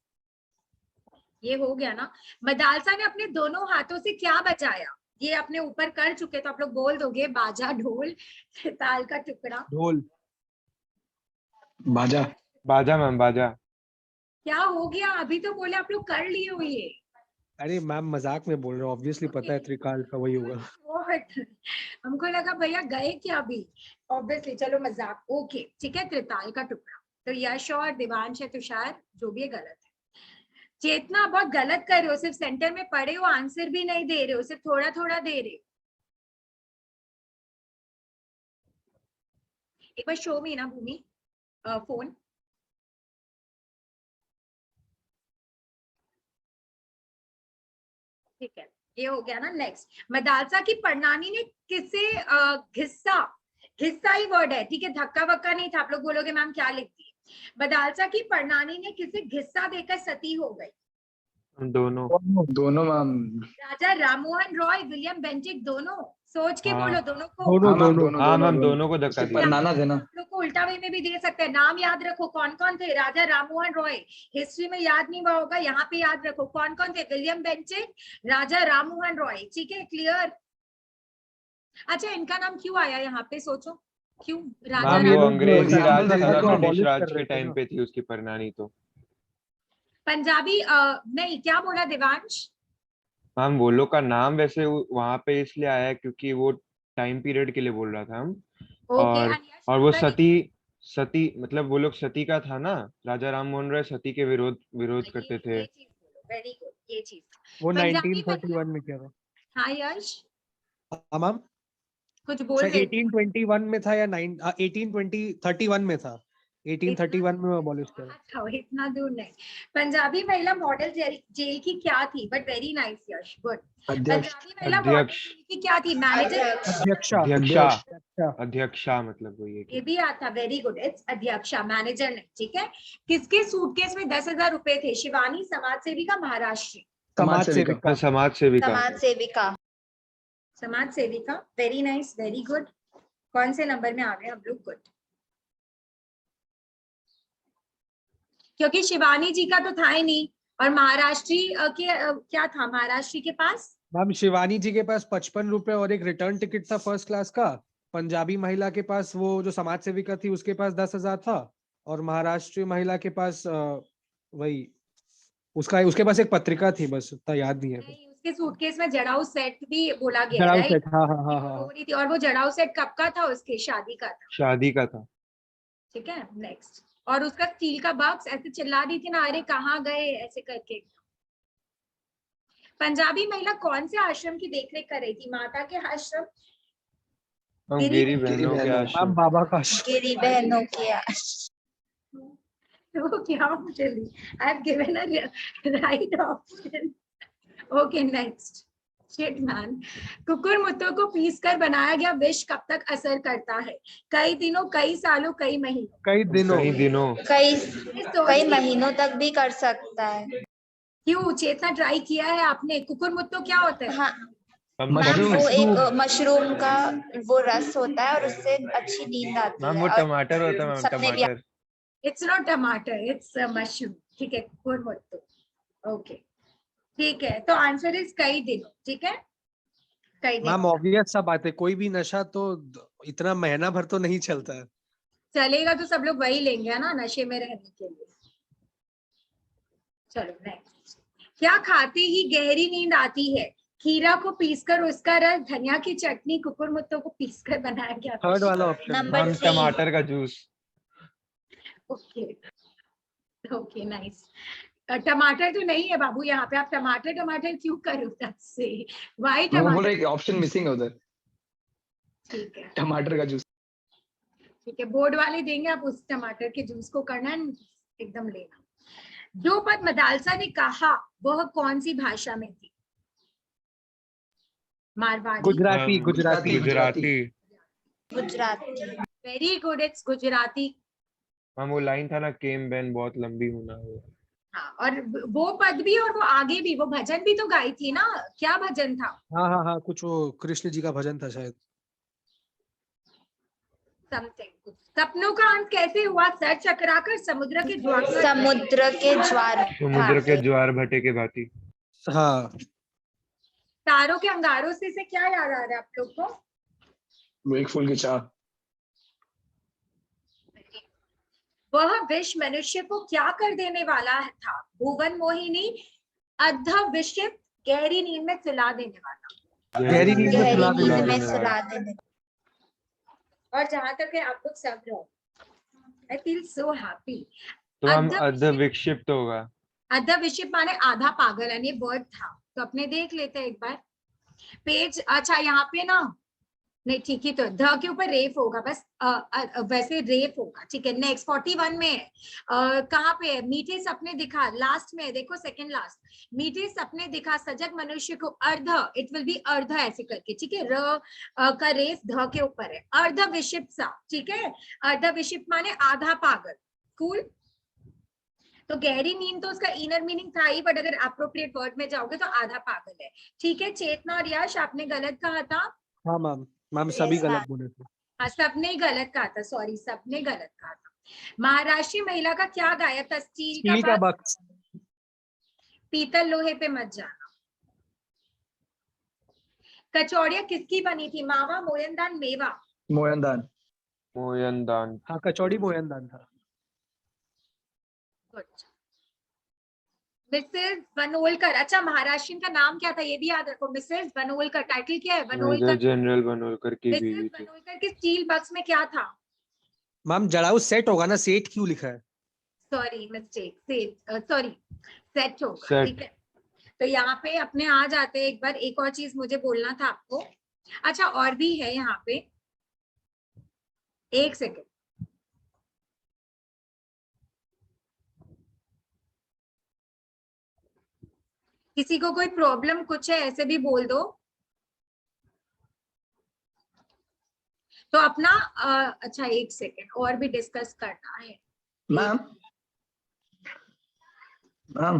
Speaker 1: ये हो गया ना। मदालसा ने अपने दोनों हाथों से क्या बजाया? ये अपने ऊपर कर चुके, तो आप लोग बोल दोगे बाजा, ढोल, ताल का टुकड़ा।
Speaker 4: ढोल।
Speaker 3: बाजा।
Speaker 2: बाजा मैम, बाजा।
Speaker 1: क्या हो गया? अभी तो बोले आप लोग कर लिए हो ये।
Speaker 4: अरे मैम मजाक में बोल रहे हो, ऑब्वियसली पता है त्रिकाल का वही होगा।
Speaker 1: What? हमको लगा भैया गए क्या अभी। ऑब्वियसली, चलो मजाक, ओके ठीक है, त्रिताल का टुकड़ा। तो यश और दिवांश है, तुषार जो भी है गलत है। चेतना बहुत गलत कर रहे हो, सिर्फ सेंटर में पढ़े हो, आंसर भी नहीं दे रहे हो, सिर्फ थोड़ा थोड़ा दे रहे हो। एक बार शो में ना भूमि फोन। ठीक है, ये हो गया ना। नेक्स्ट, मदालसा की प्रणाली ने किसे घिस्सा, घिस्सा ही वर्ड है, ठीक है, धक्का वक्का नहीं था। आप लोग बोलोगे मैम क्या लिखती है? मदालसा की प्रणाली ने किसे घिस्सा देकर सती हो गई?
Speaker 2: दोनों।
Speaker 3: दोनों ma'am.
Speaker 1: Raja Rammohan Roy, William Bentinck, दोनों। सोच के
Speaker 2: हाँ।
Speaker 1: बोलो, दोनों को।
Speaker 4: दोनों
Speaker 3: हाँ मैम,
Speaker 4: दोनों।
Speaker 2: हाँ मैम, दोनों को धक्का
Speaker 3: उसके
Speaker 2: दिया।
Speaker 3: नाना थे ना।
Speaker 1: आप लोग को उल्टा वे में भी दे सकते हैं। नाम याद रखो कौन कौन थे। राजा राममोहन रॉय, हिस्ट्री में याद नहीं हुआ होगा, यहाँ पे याद रखो कौन कौन थे। विलियम बेंटिक, राजा राममोहन रॉय, ठीक है, क्लियर। अच्छा, इनका नाम क्यों आया यहाँ पे, सोचो क्यों? राजा
Speaker 2: मैम
Speaker 4: ये
Speaker 2: वो
Speaker 4: लोग
Speaker 2: अंग्रेजी राज
Speaker 3: example
Speaker 2: था
Speaker 3: देते
Speaker 2: ना,
Speaker 3: थे,
Speaker 2: ब्रिटिश
Speaker 4: abolish
Speaker 2: राज
Speaker 4: कर
Speaker 2: के
Speaker 4: रहे थे
Speaker 2: टाइम
Speaker 4: ना।
Speaker 2: पे थी उसकी प्रणाली। तो
Speaker 1: पंजाबी नहीं, क्या बोला देवांश?
Speaker 2: मैम वो लोग का नाम वैसे वहां पे इसलिए आया है क्योंकि वो टाइम पीरियड के लिए बोल रहा था हम।
Speaker 1: ओके,
Speaker 2: और वो सती, सती मतलब वो लोग सती का था ना, राजा राम मोहन राय सती के विरोध करते थे।
Speaker 1: ये चीज बोलो, वेरी गुड, ये चीज।
Speaker 4: वो
Speaker 1: पंजाबी
Speaker 4: 1931 में किया था।
Speaker 1: हाँ यश,
Speaker 4: हाँ मैम,
Speaker 1: कुछ बोल
Speaker 4: शायद
Speaker 1: रहे थे।
Speaker 4: 1821 में था या 1831 में था। 1831 में अबॉलिश किया था।
Speaker 1: अच्छा, इतना दूर नहीं। पंजाबी महिला मॉडल जेल की क्या थी? But very nice Yash, good.
Speaker 3: अध्यक्ष।
Speaker 1: पंजाबी महिला मॉडल
Speaker 2: अध्यक्ष।
Speaker 1: जेल की क्या थी? मैनेजर।
Speaker 4: अध्यक्षा।
Speaker 2: अध्यक्षा।
Speaker 4: अध्यक्षा।
Speaker 2: अध्यक्षा मतलब वही है
Speaker 1: ये
Speaker 2: कि
Speaker 1: भी आता, वेरी गुड, इट्स अध्यक्षा, मैनेजर नहीं, ठीक है। किसके सूटकेस में 10,000 रुपए थे? शिवानी, समाज सेविका, महाराष्ट्री।
Speaker 4: समाज
Speaker 3: समाज
Speaker 4: सेविका।
Speaker 2: हाँ, समाज सेविका।
Speaker 5: समाज सेविका।
Speaker 1: समाज सेविका, वेरी नाइस, वेरी गुड। कौन से नंबर में आ गए हम लोग? गुड। क्योंकि शिवानी जी का तो था ही नहीं। और महाराष्ट्री के क्या था महाराष्ट्री के पास?
Speaker 4: मैम शिवानी जी के पास 55 रुपए और एक रिटर्न टिकट था फर्स्ट क्लास का। पंजाबी महिला के पास, वो जो समाज सेविका थी, उसके पास 10,000 था। और महाराष्ट्रीय महिला के पास वही उसके पास एक पत्रिका थी, बस उतना याद नहीं है।
Speaker 1: नहीं, उसके सूटकेस में जड़ाऊ सेट भी बोला गया है,
Speaker 4: जड़ाऊ
Speaker 1: राइट?
Speaker 4: सेट, हाँ हाँ हाँ हाँ।
Speaker 1: हो रही थी, और वो जड़ाऊ सेट कब का था? उसके शादी का था,
Speaker 2: शादी का था।
Speaker 1: ठीक है। नेक्स्ट, और उसका स्टील का बॉक्स, ऐसे चिल्ला रही थी ना, अरे कहाँ गए, ऐसे करके। पंजाबी महिला कौन से आश्रम की देखरेख कर रही थी? माता के आश्रम,
Speaker 2: हम
Speaker 1: गिरी
Speaker 2: गिरी बहनों के
Speaker 3: बहनों।
Speaker 4: मैम
Speaker 2: आश्रम।
Speaker 4: बाबा का
Speaker 5: गिरी बहनों के।
Speaker 1: तो क्या चली? I have given a right option. Okay, next. Shit man. कुकुर मुत्तों को पीसकर बनाया गया विष कब तक असर करता है? कई दिनों, कई सालों, कई महीनों?
Speaker 4: कई दिनों।
Speaker 2: कई दिनों।
Speaker 5: कई महीनों तक भी कर सकता है।
Speaker 1: क्यों? चेतना ट्राई किया है आपने? कुकुर मुत्तो क्या होता है?
Speaker 5: हाँ
Speaker 2: हम
Speaker 5: मैम,
Speaker 3: मशरूम।
Speaker 5: वो एक मशरूम का वो रस होता है और उससे अच्छी नींद आती
Speaker 2: मैम
Speaker 5: है।
Speaker 2: वो
Speaker 5: और
Speaker 2: टमाटर होता है मैम,
Speaker 5: सपने भी
Speaker 2: टमाटर।
Speaker 1: इट्स नॉट टमाटर, इट्स मशरूम, ठीक है, कुकुर मुत्तो। ओके, ठीक है, तो आंसर इज कई दिनों, ठीक है, कई
Speaker 4: मैम
Speaker 1: दिनों।
Speaker 4: ऑब्वियस सा बात है, कोई भी नशा तो इतना महीना भर तो नहीं चलता है।
Speaker 1: चलेगा तो सब लोग वही लेंगे, है ना, नशे में रहने के लिए। चलो नेक्स्ट। क्या खाते ही गहरी नींद आती है? खीरा को पीसकर उसका रस, धनिया की चटनी, कुकुर मुत्तों को पीसकर बनाया गया।
Speaker 4: थर्ड वाला ऑप्शन।
Speaker 5: Number
Speaker 2: ma'am
Speaker 5: 3।
Speaker 2: टमाटर का जूस।
Speaker 1: Okay, okay, nice. टमाटर तो नहीं है बाबू यहाँ पे, आप टमाटर टमाटर क्यों करो तब से, वाई
Speaker 3: वो बोल
Speaker 1: टमाटर।
Speaker 3: रहे ऑप्शन मिसिंग है उधर,
Speaker 1: ठीक है
Speaker 3: टमाटर का जूस।
Speaker 1: ठीक है, बोर्ड वाले देंगे, आप उस टमाटर के जूस को करना एकदम लेना। जो पद मदालसा ने कहा वह कौन सी भाषा में थी? Marwari.
Speaker 4: Gujarati Gujarati
Speaker 2: Gujarati.
Speaker 5: Gujarati.
Speaker 1: Very good, it's Gujarati.
Speaker 2: हाँ वो लाइन था ना, केम बैन बहुत लंबी होना है।
Speaker 1: हाँ, और वो पद भी और वो आगे भी, वो भजन भी तो गाई थी ना, क्या भजन था?
Speaker 4: हाँ हाँ हाँ, कुछ वो कृष्ण जी का भजन था शायद।
Speaker 1: समथिंग। सपनों का अंत कैसे हुआ? सर चकराकर समुद्र के ज्वार में।
Speaker 5: समुद्र के ज्वार
Speaker 2: समुद्र के
Speaker 5: भाटे।
Speaker 2: ज्वार भटे के भांति।
Speaker 4: हाँ,
Speaker 1: तारों के अंगारों से क्या याद आ रहा है आप लोग को?
Speaker 3: वो एक फूल की चाह।
Speaker 1: वह विष मनुष्य को क्या कर देने वाला था? भुवन मोहिनी, अध विषित, गहरी नींद में सुला देने वाला।
Speaker 4: गहरी नींद में
Speaker 5: गहरी
Speaker 4: सुला
Speaker 5: नींद
Speaker 4: देने
Speaker 5: में
Speaker 2: वाला।
Speaker 5: सुला देने।
Speaker 1: और जहां तक है आप लोग सब रहो, आई फील सो हैप्पी।
Speaker 2: तो हम अर्ध विक्षिप्त होगा।
Speaker 1: अध विषित माने आधा पागल, यानी वर्ड था, तो अपने देख लेते हैं एक बार पेज। अच्छा यहाँ पे ना, नहीं ठीक ही तो, ध के ऊपर रेफ होगा बस, वैसे रेफ होगा, ठीक है। नेक्स्ट 41 में है, कहाँ पे है? मीठे सपने दिखा, लास्ट में है, देखो सेकंड लास्ट। मीठे सपने दिखा सजग मनुष्य को, अर्ध, इट विल बी अर्ध ऐसे करके, ठीक है। का रेफ ध के ऊपर है, अर्ध विषिप्त सा, ठीक है। अर्ध विषिप्त माने आधा पागल, कूल। तो गहरी नींद तो उसका इनर मीनिंग था ही, बट अगर अप्रोप्रिएट वर्ड में जाओगे तो आधा पागल है, ठीक है। चेतना और यश आपने गलत कहा था।
Speaker 4: हाँ मैम, मैम सभी
Speaker 5: Yes,
Speaker 4: गलत
Speaker 5: ma'am.
Speaker 4: बोले थे।
Speaker 1: हाँ, सबने ही गलत कहा था, सॉरी, सबने गलत कहा था। महाराष्ट्रीय महिला का क्या गायब था? स्टील
Speaker 4: स्टील
Speaker 1: का
Speaker 4: का
Speaker 1: बक्स,
Speaker 4: बक्स।
Speaker 1: पीतल लोहे पे मत जाना। कचौड़ियाँ किसकी बनी थी? मावा, मोयनदान, मेवा।
Speaker 3: मोयनदान।
Speaker 2: मोयनदान।
Speaker 4: हाँ, कचौड़ी मोयनदान था।
Speaker 1: मिसेस बनोलकर, अच्छा महाराष्ट्रियन का नाम क्या था ये भी याद रखो। मिसेस बनोलकर, टाइटल क्या है?
Speaker 2: मेजर
Speaker 1: बनोलकर।
Speaker 2: जनरल बनोलकर की
Speaker 1: मिसेस
Speaker 2: बीवी थी।
Speaker 1: बनोलकर के स्टील बक्स में क्या था?
Speaker 4: मैम जड़ाऊ सेट होगा ना, सेठ क्यों लिखा है?
Speaker 1: Sorry mistake, set, sorry, set होगा,
Speaker 2: Set.
Speaker 1: ठीक है। तो यहाँ पे अपने आ जाते हैं। एक बार एक और चीज मुझे बोलना था आपको। अच्छा और भी है यहाँ पे, एक सेकेंड। किसी को कोई प्रॉब्लम कुछ है ऐसे भी बोल दो। तो अपना अच्छा एक सेकेंड और भी डिस्कस करना है।
Speaker 3: मैम मैम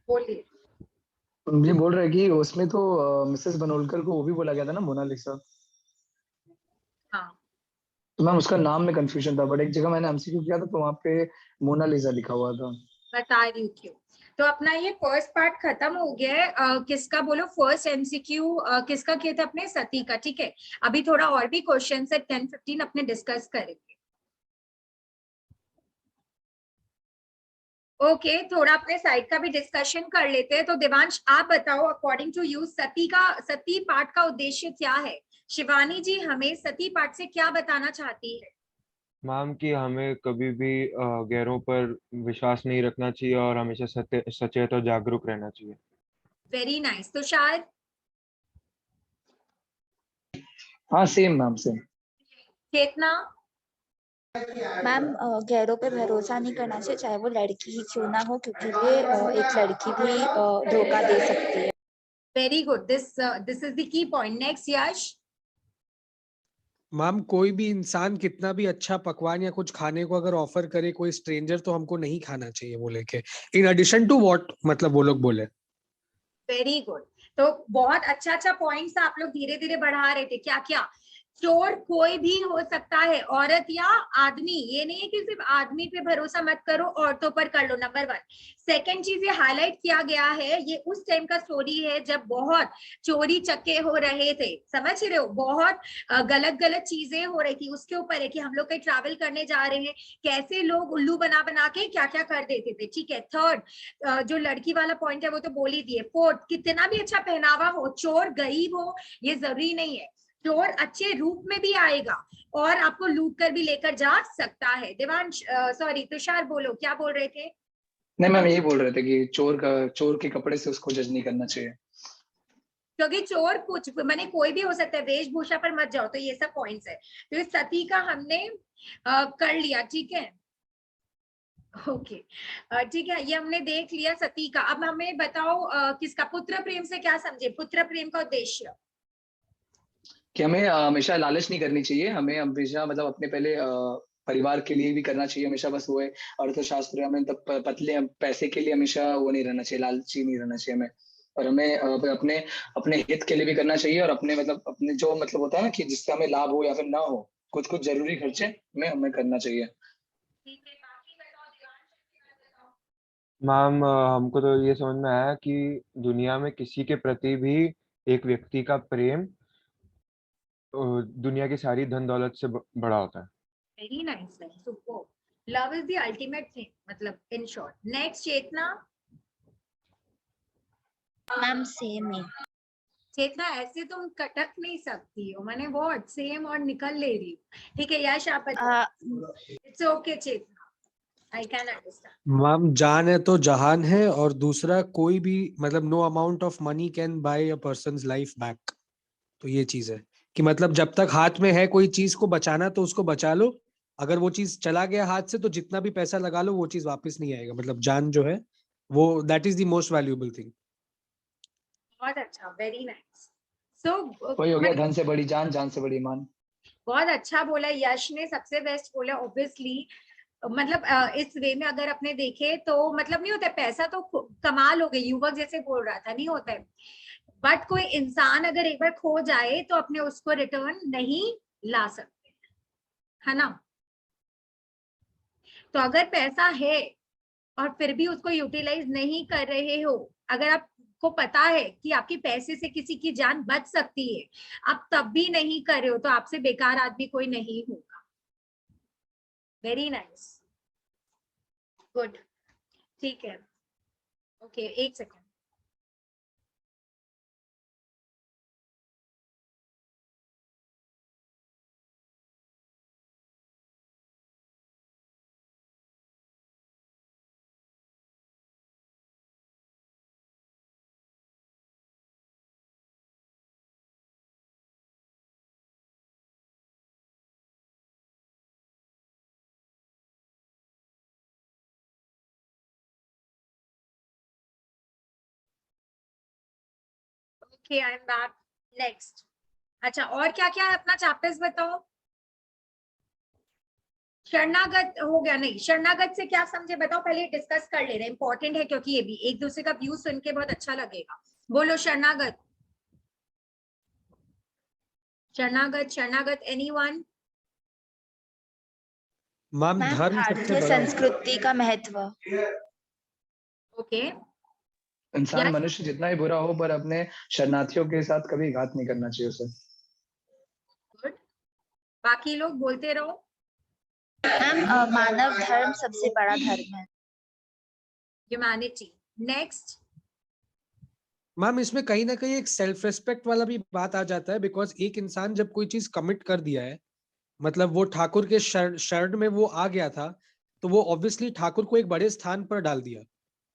Speaker 1: बोलिए।
Speaker 3: ये बोल रहे हैं कि उसमें तो मिसेस बनोलकर को वो भी बोला गया था ना, मोनालिसा।
Speaker 1: हाँ
Speaker 3: तो मैम उसका नाम में कंफ्यूजन था, बट एक जगह मैंने एमसीक्यू किया था तो वहाँ पे मोनालिसा लिखा हुआ था।
Speaker 1: बता रही हूँ क्यों। तो अपना ये फर्स्ट पार्ट खत्म हो गया है। किसका बोलो? फर्स्ट एमसीक्यू किसका किया था अपने? सती का, ठीक है। अभी थोड़ा और भी क्वेश्चन है, 10-15 अपने डिस्कस करेंगे। ओके थोड़ा अपने साइड का भी डिस्कशन कर लेते हैं। तो देवांश आप बताओ, अकॉर्डिंग टू यू सती पाठ का उद्देश्य क्या है? शिवानी जी हमें सती पाठ से क्या बताना चाहती है?
Speaker 2: मैम कि हमें कभी भी गैरों पर विश्वास नहीं रखना चाहिए और हमेशा सचेत और जागरूक रहना चाहिए।
Speaker 1: Very nice. तो शायद
Speaker 3: हाँ सेम मैम, सेम।
Speaker 1: चेतना,
Speaker 5: मैम गैरों पे भरोसा नहीं करना चाहिए, चाहे वो लड़की ही क्यों ना हो, क्योंकि वे एक लड़की भी धोखा दे सकती है।
Speaker 1: Very good, this is the key point. Next Yash.
Speaker 4: Ma'am कोई भी इंसान कितना भी अच्छा पकवान या कुछ खाने को अगर ऑफर करे कोई स्ट्रेंजर, तो हमको नहीं खाना चाहिए वो लेके, इन एडिशन टू व्हाट मतलब वो लोग बोले।
Speaker 1: Very good. तो बहुत अच्छा पॉइंट्स आप लोग धीरे धीरे बढ़ा रहे थे। क्या क्या? चोर कोई भी हो सकता है, औरत या आदमी। ये नहीं है कि सिर्फ आदमी पे भरोसा मत करो, औरतों पर कर लो, नंबर 1। सेकंड चीज ये हाईलाइट किया गया है, ये उस टाइम का स्टोरी है जब बहुत चोरी चक्के हो रहे थे, समझ रहे हो? बहुत गलत चीजें हो रही थी। उसके ऊपर है कि हम लोग कहीं ट्रैवल करने जा रहे हैं, कैसे लोग उल्लू बना बना के क्या क्या कर देते थे, ठीक है। थर्ड जो लड़की वाला पॉइंट है वो तो बोल ही दिए। फोर्थ, कितना भी अच्छा पहनावा हो, चोर गरीब हो ये जरूरी नहीं है, चोर अच्छे रूप में भी आएगा और आपको लूट कर भी लेकर जा सकता है। देवांश सॉरी तुषार बोलो, क्या बोल रहे थे?
Speaker 3: नहीं मैम यही बोल रहे थे कि चोर के कपड़े से उसको जज नहीं करना चाहिए।
Speaker 1: क्योंकि चोर कुछ मैंने कोई भी हो सकता है, वेशभूषा पर मत जाओ। तो ये सब पॉइंट्स है। तो इस सती का हमने कर लिया, ठीक है। ओके ठीक है, ये हमने देख लिया सती का। अब हमें बताओ किसका पुत्र प्रेम से क्या समझे, पुत्र प्रेम का उद्देश्य।
Speaker 3: कि हमें हमेशा लालच नहीं करनी चाहिए, हमें हमेशा मतलब अपने पहले परिवार के लिए भी करना चाहिए हमेशा। बस वो है अर्थशास्त्र, हमें तब पतले पैसे के लिए हमेशा वो नहीं रहना चाहिए, लालची नहीं रहना चाहिए हमें। और हमें अपने अपने हित के लिए भी करना चाहिए, और अपने मतलब अपने जो मतलब होता है ना कि जिससे हमें लाभ हो या फिर ना हो, कुछ कुछ जरूरी खर्चे में हमें करना चाहिए।
Speaker 1: ठीक है, बाकी बताओ दिवांश, बताओ।
Speaker 2: मैम हमको तो ये समझ में आया कि दुनिया में किसी के प्रति भी एक व्यक्ति का प्रेम दुनिया की सारी धन दौलत से बड़ा होता है।
Speaker 1: Very nice, super. Love is the ultimate thing, मतलब in short. Next Chetna.
Speaker 5: Ma'am same ही।
Speaker 1: चेतना ऐसे तुम कटक नहीं सकती हो, मैंने बहुत सेम और निकल ले रही हूँ। ठीक है यश, आप बताओ। It's okay Chetna, I can understand.
Speaker 4: Ma'am जान है तो जहान है, और दूसरा कोई भी मतलब no amount of money can buy a person's life back. तो ये चीज है कि मतलब जब तक हाथ में है कोई चीज को बचाना तो उसको बचा लो, अगर वो चीज चला गया हाथ से तो जितना भी पैसा लगा लो वो चीज वापस नहीं आएगा। मतलब जान जो है वो that is the most valuable thing.
Speaker 1: बहुत अच्छा, वेरी नाइस। सो
Speaker 3: वही हो गया, धन से बड़ी जान, जान से बड़ी ईमान।
Speaker 1: बहुत अच्छा बोला यश ने, सबसे बेस्ट बोला ऑब्वियसली। मतलब इस वे में अगर अपने देखे तो मतलब नहीं होता है, पैसा तो कमाल हो गई, युवक जैसे बोल रहा था, नहीं होता है। बट कोई इंसान अगर एक बार खो जाए तो अपने उसको रिटर्न नहीं ला सकते, है ना। तो अगर पैसा है और फिर भी उसको यूटिलाइज नहीं कर रहे हो, अगर आपको पता है कि आपके पैसे से किसी की जान बच सकती है, आप तब भी नहीं कर रहे हो, तो आपसे बेकार आदमी कोई नहीं होगा। वेरी नाइस, गुड, ठीक है। ओके एक second. Okay I am back. Next, अच्छा और क्या क्या है अपना चैप्टर्स बताओ। शरणागत हो गया, नहीं शरणागत से क्या समझे बताओ, पहले डिस्कस कर ले रहे हैं, इंपॉर्टेंट है क्योंकि ये भी एक दूसरे का व्यू सुन के बहुत अच्छा लगेगा। बोलो शरणागत, शरणागत, शरणागत एनीवन।
Speaker 4: मैम
Speaker 5: मैम
Speaker 4: धर्म सबसे
Speaker 5: भारतीय
Speaker 4: बड़ा।
Speaker 5: संस्कृति का महत्व।
Speaker 1: ओके
Speaker 3: इंसान मनुष्य जितना ही बुरा हो, पर अपने शरणार्थियों के साथ कभी घात नहीं करना चाहिए उसे।
Speaker 1: गुड, बाकी लोग बोलते रहो।
Speaker 5: मैम मानव धर्म सबसे बड़ा धर्म है।
Speaker 1: ह्यूमैनिटी। नेक्स्ट,
Speaker 4: मैम इसमें कहीं ना कहीं एक सेल्फ रिस्पेक्ट वाला भी बात आ जाता है, बिकॉज एक इंसान जब कोई चीज कमिट कर दिया है, मतलब वो ठाकुर के शरण में वो आ गया था, तो वो ऑब्वियसली ठाकुर को एक बड़े स्थान पर डाल दिया,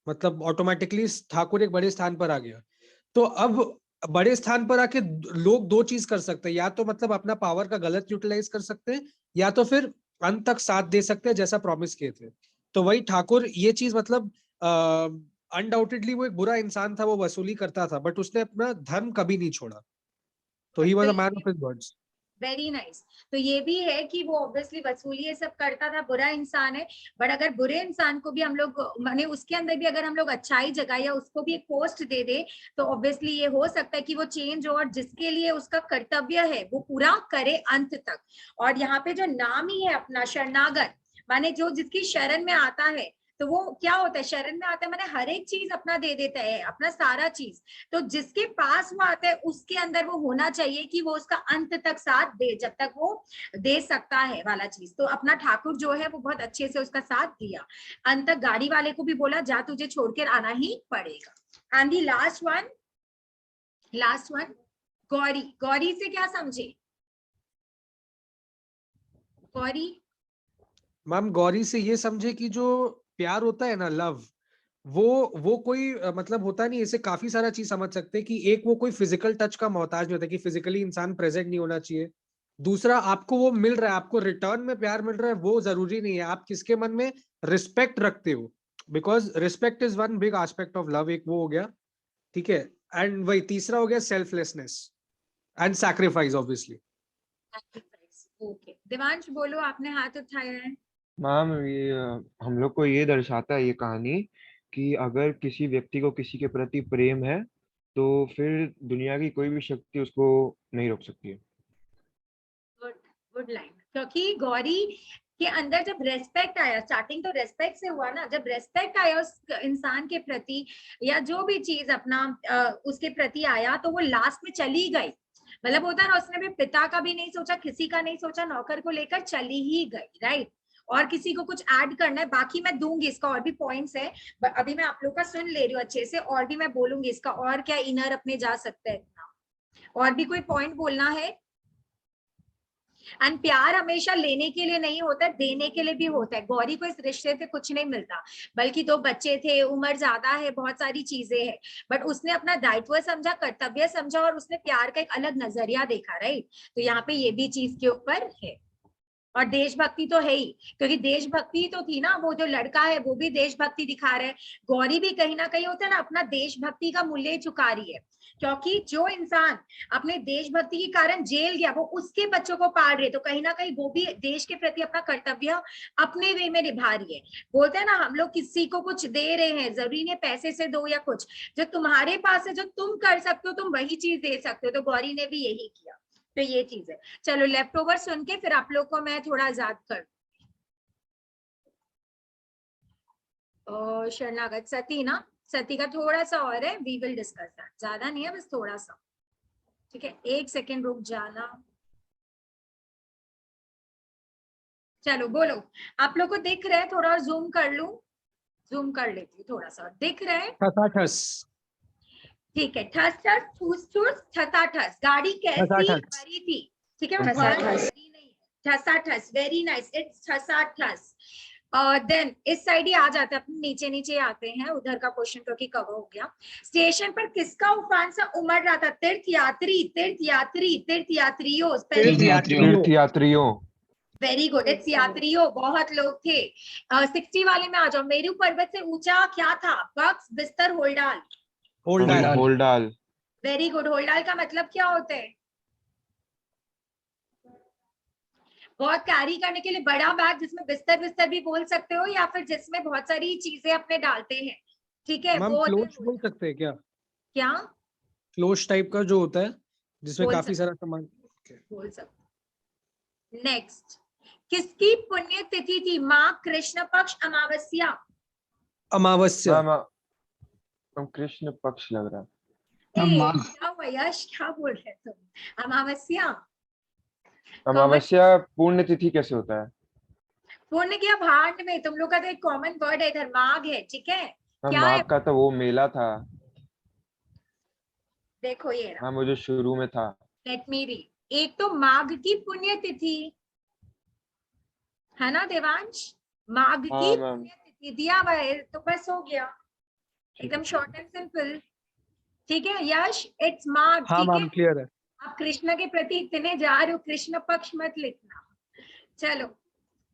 Speaker 4: मतलब ऑटोमेटिकली ठाकुर एक बड़े स्थान पर आ गया। तो अब बड़े स्थान पर आके लोग दो चीज कर सकते हैं, या तो मतलब अपना पावर का गलत यूटिलाइज कर सकते हैं, या तो फिर अंत तक साथ दे सकते हैं जैसा प्रॉमिस किए थे। तो वही ठाकुर ये चीज मतलब अनडाउटेडली वो एक बुरा इंसान था, वो वसूली करता था, बट उसने अपना धर्म कभी नहीं छोड़ा। तो he was a man of his words.
Speaker 1: Very nice. तो ये भी है कि वो ऑब्वियसली वसूली ये सब करता था, बुरा इंसान है। बट अगर बुरे इंसान को भी हम लोग माने उसके अंदर भी अगर हम लोग अच्छाई जगाए या उसको भी एक पोस्ट दे दे, तो ऑब्वियसली ये हो सकता है कि वो चेंज हो, और जिसके लिए उसका कर्तव्य है वो पूरा करे अंत तक। और यहाँ पे जो नाम ही है अपना शरणागत, माने जो जिसकी शरण में आता है, तो वो क्या होता है, शरण में आता है माने हर एक चीज अपना दे देता है, अपना सारा चीज। तो जिसके पास वो आता है उसके अंदर वो होना चाहिए कि वो उसका अंत तक साथ दे, जब तक वो दे सकता है वाला चीज। तो अपना ठाकुर जो है वो बहुत अच्छे से उसका साथ दिया, अंत तक। गाड़ी वाले को भी बोला जा तुझे छोड़कर आना ही पड़ेगा। And the last one, last one, Gauri. Gauri से क्या समझे, गौरी।
Speaker 4: मैम गौरी से ये समझे कि जो प्यार होता है ना, लव, वो कोई मतलब होता नहीं, ऐसे काफी सारा चीज समझ सकते हैं कि एक वो कोई फिजिकल टच का मोहताज नहीं होता कि फिजिकली इंसान प्रेजेंट नहीं होना चाहिए। दूसरा, आपको वो मिल रहा है, आपको रिटर्न में प्यार मिल रहा है, वो जरूरी नहीं है। आप किसके मन में रिस्पेक्ट रखते हो, because respect is one big aspect of love, एक वो हो गया, ठीक है। एंड वही तीसरा हो गया selflessness and sacrifice obviously.
Speaker 1: Okay Devansh बोलो, आपने हाथ उठाया है।
Speaker 2: मैम ये हम लोग को ये दर्शाता है ये कहानी कि अगर किसी व्यक्ति को किसी के प्रति प्रेम है तो फिर दुनिया की कोई भी शक्ति उसको नहीं रोक सकती है।
Speaker 1: Good, good line. क्योंकि गौरी के अंदर जब रेस्पेक्ट आया, स्टार्टिंग तो रेस्पेक्ट से हुआ ना, जब रेस्पेक्ट आया उस इंसान के प्रति या जो भी चीज अपना उसके प्रति आया, तो वो लास्ट में चली गई। मतलब होता है ना, उसने भी पिता का भी नहीं सोचा, किसी का नहीं सोचा, नौकर को लेकर चली ही गई, राइट। और किसी को कुछ ऐड करना है, बाकी मैं दूंगी, इसका और भी पॉइंट्स है, अभी मैं आप लोग का सुन ले रही हूँ अच्छे से, और भी मैं बोलूंगी इसका और क्या इनर अपने जा सकते हैं। और भी कोई पॉइंट बोलना है? एंड प्यार हमेशा लेने के लिए नहीं होता, देने के लिए भी होता है। गौरी को इस रिश्ते से कुछ नहीं मिलता, बल्कि 2 बच्चे थे, उम्र ज्यादा है, बहुत सारी चीजें हैं, बट उसने अपना दायित्व समझा, कर्तव्य समझा, और उसने प्यार का एक अलग नजरिया देखा, राइट। तो यहाँ पे ये भी चीज के ऊपर है। और देशभक्ति तो है ही, क्योंकि देशभक्ति तो थी ना, वो जो लड़का है वो भी देशभक्ति दिखा रहा है, गौरी भी कहीं ना कहीं होता है ना, अपना देशभक्ति का मूल्य चुका रही है। क्योंकि जो इंसान अपने देशभक्ति के कारण जेल गया, वो उसके बच्चों को पाल रहे, तो कहीं ना कहीं वो भी देश के प्रति अपना कर्तव्य अपने वे में निभा रही है। बोलते हैं ना, हम लोग किसी को कुछ दे रहे हैं, जरूरी नहीं पैसे से दो या कुछ, जो तुम्हारे पास है, जो तुम कर सकते हो, तुम वही चीज दे सकते हो। तो गौरी ने भी यही किया, तो ये चीज है। चलो लेफ्ट ओवर सुन के फिर आप लोग को मैं थोड़ा याद कर, शरणागत सती ना, सती का थोड़ा सा और है, वी विल डिस्कस दैट, ज्यादा नहीं है, बस थोड़ा सा, ठीक है। 1 सेकेंड रुक जाना। चलो बोलो, आप लोग को दिख रहा है? थोड़ा और जूम कर लूं, जूम कर लेती हूँ, थोड़ा सा दिख रहा है?
Speaker 4: ठसाठस।
Speaker 1: ठीक है। ठस ठस ठूस ठूस ठसाठस, गाड़ी कैसी
Speaker 4: ठसाठस।
Speaker 1: भरी थी, ठीक है।
Speaker 5: ठसाठस।
Speaker 1: ठसाठस, वेरी नाइस, इट्स ठसाठस। देन इस साइड ही आ जाते हैं, अपने नीचे नीचे आते हैं, उधर का क्वेश्चन क्योंकि कवर हो गया। स्टेशन पर किसका उफान सा उमड़ रहा था? तीर्थयात्री, तीर्थयात्री, तीर्थयात्रियों,
Speaker 2: तीर्थयात्रियों।
Speaker 1: वेरी गुड, इट्स यात्रियों, बहुत लोग थे। 60 वाले में आ जाओ। मेरू पर्वत से ऊंचा क्या था? बक्स, बिस्तर, holdall.
Speaker 2: Holdall.
Speaker 1: Very good. Holdall का मतलब क्या होता है? बहुत कैरी करने के लिए बड़ा बैग, जिसमें बिस्तर बिस्तर भी बोल सकते हो, या फिर जिसमें बहुत सारी चीजें अपने डालते हैं, ठीक है,
Speaker 4: मैम
Speaker 1: वो
Speaker 4: क्लोच बोल सकते हैं क्या?
Speaker 1: क्या
Speaker 4: क्लोच टाइप का जो होता है जिसमें
Speaker 1: बोल
Speaker 4: काफी सारा सामान।
Speaker 1: बोल सकते। नेक्स्ट, किसकी पुण्यतिथि थी? माँ कृष्ण पक्ष अमावस्या।
Speaker 4: अमावस्या।
Speaker 2: मैम कृष्ण पक्ष लग रहा है।
Speaker 1: क्या हुआ यश, क्या बोल रहे तुम? अमावस्या।
Speaker 2: अमावस्या पूर्ण तिथि कैसे होता है?
Speaker 1: पूर्ण किया भांड में, तुम लोग का तो एक कॉमन वर्ड है इधर, माघ है, ठीक है।
Speaker 2: मैम
Speaker 1: क्या
Speaker 2: माघ
Speaker 1: है?
Speaker 2: का तो वो मेला था।
Speaker 1: देखो ये रहा,
Speaker 2: हाँ मुझे शुरू में था।
Speaker 1: Let me read. एक तो माघ की पुण्यतिथि है ना देवांश, माघ की
Speaker 2: हाँ मैम।
Speaker 1: पुण्यतिथि दिया हुआ है, तो बस हो गया, एकदम शॉर्ट एंड सिंपल, ठीक है। यश, इट्स माघ,
Speaker 4: हाँ
Speaker 1: ठीक है।
Speaker 4: मैम क्लियर है।
Speaker 1: आप कृष्ण के प्रति इतने जा रहे हो, कृष्ण पक्ष मत लिखना। चलो,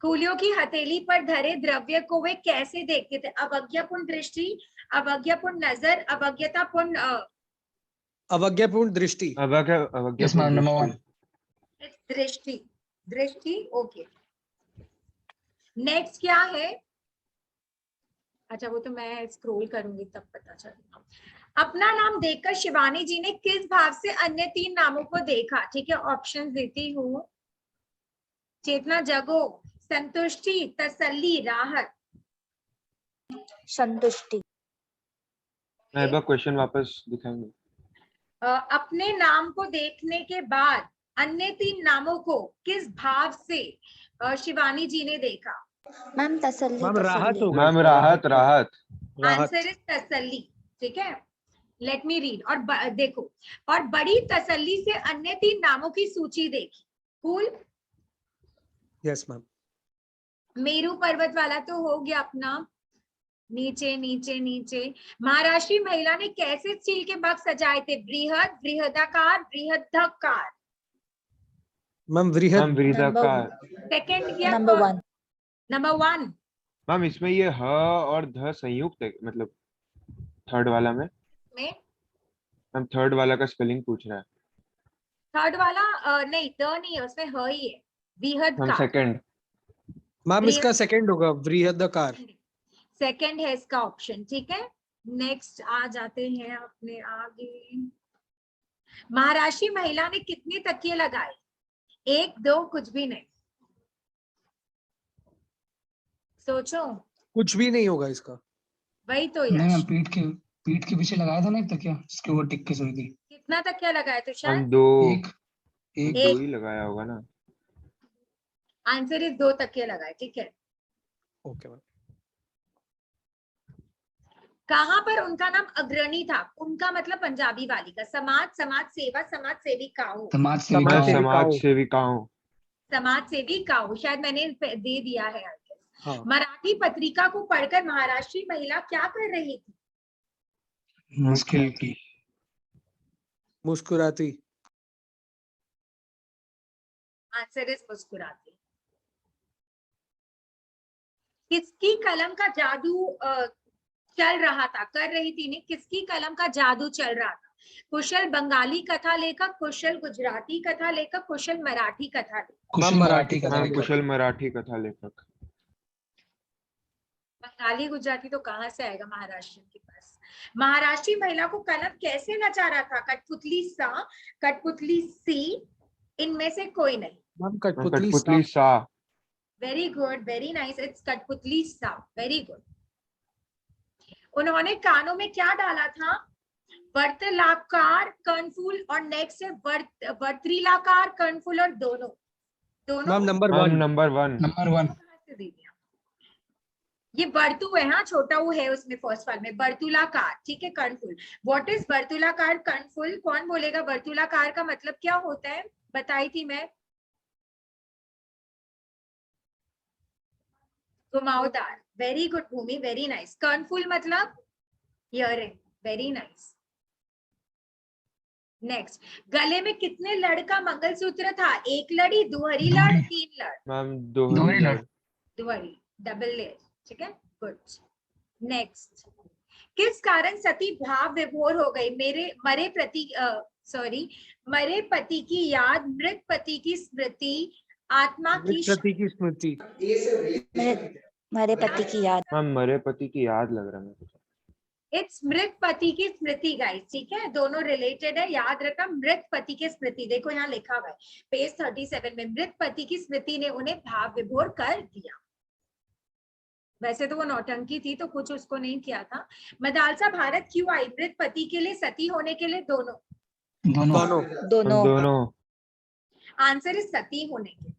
Speaker 1: कूलियों की हथेली पर धरे द्रव्य को वे कैसे देखते थे? अवज्ञापूर्ण दृष्टि, अवज्ञापूर्ण नजर, अवज्ञतापूर्ण
Speaker 4: अवज्ञापूर्ण दृष्टि।
Speaker 2: अवज्ञापूर्ण दृष्टि।
Speaker 1: दृष्टि, दृष्टि, ओके। नेक्स्ट क्या है? अच्छा वो तो मैं स्क्रॉल करूंगी तब पता चलेगा। अपना नाम देखकर शिवानी जी ने किस भाव से अन्य 3 नामों को देखा? ठीक है, ऑप्शन देती हूँ। चेतना, जगो, संतुष्टि, तसल्ली, राहत।
Speaker 5: संतुष्टि।
Speaker 2: एक बार क्वेश्चन वापस दिखाएंगे?
Speaker 1: अपने नाम को देखने के बाद अन्य 3 नामों को किस भाव से शिवानी जी ने देखा?
Speaker 5: मैम तसल्ली।
Speaker 4: मैम राहत
Speaker 5: तसल्ली।
Speaker 4: होगा।
Speaker 2: मैम राहत राहत।
Speaker 1: आंसर इज तसल्ली, ठीक है। Let me read. और देखो, और बड़ी तसल्ली से अन्य 3 नामों की सूची देखी। कूल।
Speaker 4: Yes ma'am.
Speaker 1: मेरू पर्वत वाला तो हो गया अपना, नीचे नीचे नीचे। महाराष्ट्री महिला ने कैसे स्टील के मग सजाए थे? बृहद, बृहदाकार, बृहदकार।
Speaker 4: मैम
Speaker 2: मैम
Speaker 4: वृहद।
Speaker 2: वृहदाकार।
Speaker 1: सेकंड या
Speaker 5: नंबर 1
Speaker 1: नंबर 1?
Speaker 2: मैम इसमें ये ह और ध संयुक्त है, मतलब थर्ड वाला में।
Speaker 1: में
Speaker 2: मैम थर्ड वाला का स्पेलिंग पूछ रहा है।
Speaker 1: थर्ड वाला नहीं, द नहीं है उसमें, ह ही है।
Speaker 2: मैम
Speaker 1: बृहदकार।
Speaker 2: सेकंड।
Speaker 4: मैम इसका सेकंड होगा वृहदकार।
Speaker 1: सेकंड है इसका ऑप्शन, ठीक है। नेक्स्ट आ जाते हैं अपने आगे। महाराष्ट्री महिला ने कितने तकिए लगाए? 1, 2, कुछ भी नहीं, सोचो।
Speaker 4: कुछ भी नहीं होगा इसका।
Speaker 1: वही तो
Speaker 3: नहीं
Speaker 1: यश,
Speaker 3: मैम, पीठ के पीछे लगाया था ना एक तकिया, जिसके ऊपर टिक के सोई थी।
Speaker 1: कितना तकिया लगाए तो
Speaker 2: हम
Speaker 1: शायद?
Speaker 2: दो
Speaker 3: एक एक
Speaker 2: दो ही लगाया होगा ना।
Speaker 1: आंसर इज 2 तकिए लगाए, ठीक है।
Speaker 4: Okay ma'am.
Speaker 1: कहां पर उनका नाम अग्रणी था? उनका मतलब पंजाबी वाली का। समाज, समाज सेवा, समाज सेविकाओं।
Speaker 3: समाज
Speaker 2: मैं
Speaker 4: समाज
Speaker 3: सेविका।
Speaker 2: समाज
Speaker 4: सेविकाओं।
Speaker 2: सेविकाओं।
Speaker 1: समाज सेविकाओं, शायद मैंने दे दिया है।
Speaker 4: हाँ।
Speaker 1: मराठी पत्रिका को पढ़कर महाराष्ट्री महिला क्या कर रही थी?
Speaker 3: मुस्कुराती।
Speaker 4: मुस्कुराती।
Speaker 1: आंसर इज मुस्कुराती। किसकी कलम का जादू चल रहा था? कर रही थी नहीं, किसकी कलम का जादू चल रहा था? कुशल बंगाली कथा लेखक, कुशल गुजराती कथा लेखक, कुशल मराठी कथा लेखक।
Speaker 3: कुशल
Speaker 4: मैम
Speaker 3: मराठी कथा
Speaker 2: मैम
Speaker 3: लेखक।
Speaker 2: कुशल मराठी कथा लेखक।
Speaker 1: बंगाली गुजराती तो कहाँ से आएगा महाराष्ट्र के पास? महाराष्ट्री महिला को कलम कैसे नचा रहा था? कठपुतली सा, कठपुतली सी, इनमें से कोई नहीं।
Speaker 4: मैम
Speaker 2: मैम
Speaker 4: कठपुतली
Speaker 2: कठपुतली सा।
Speaker 1: Very good, very nice, it's कठपुतली सा, वेरी गुड। उन्होंने कानों में क्या डाला था? वर्तलाकार कर्णफूल और नेक्स्ट है वर्त्रिलाकार कर्णफूल, और दोनों दोनों
Speaker 4: ma'am number
Speaker 2: ma'am
Speaker 4: 1।
Speaker 2: Number 1।
Speaker 3: Number 1।
Speaker 1: कहाँ से दे दिया? ये वर्तु है, हाँ छोटा वो है उसमें फर्स्ट वाल में, वर्तुलाकार, ठीक है। कर्णफूल, व्हाट इज वर्तुलाकार कर्णफूल? कौन बोलेगा वर्तुलाकार का मतलब क्या होता है? बताई थी मैं, घुमावदार। वेरी गुड भूमि, वेरी नाइस। कर्णफूल मतलब इयरिंग, वेरी नाइस। नेक्स्ट, गले में कितने लड़ का मंगलसूत्र था? 1 लड़ी, 2 हरी लड़, 3 लड़?
Speaker 2: मैम दोहरी
Speaker 3: दोहरी लड़।
Speaker 2: लड़।
Speaker 1: 2 हरी, डबल लेयर, ठीक है, गुड। नेक्स्ट, किस कारण सती भाव विभोर हो गई? मरे पति की याद, मृत पति की स्मृति, आत्मा की
Speaker 4: प्रति की स्मृति।
Speaker 5: मेरे पति की याद।
Speaker 2: मैम मरे पति की याद लग रहा है मेरे को।
Speaker 1: इट्स मृत पति की स्मृति गाइस, ठीक है, दोनों रिलेटेड है, याद रखना। मृत पति की स्मृति, देखो यहाँ लिखा हुआ है पेज 37 में, मृत पति की स्मृति ने उन्हें भाव विभोर कर दिया। वैसे तो वो नौटंकी थी तो कुछ उसको नहीं किया था। मदालसा भारत क्यों आई? मृत पति के लिए, सती होने के लिए, दोनों?
Speaker 3: दोनों।
Speaker 5: दोनों।
Speaker 2: दोनों।
Speaker 1: आंसर इज सती होने के लिए।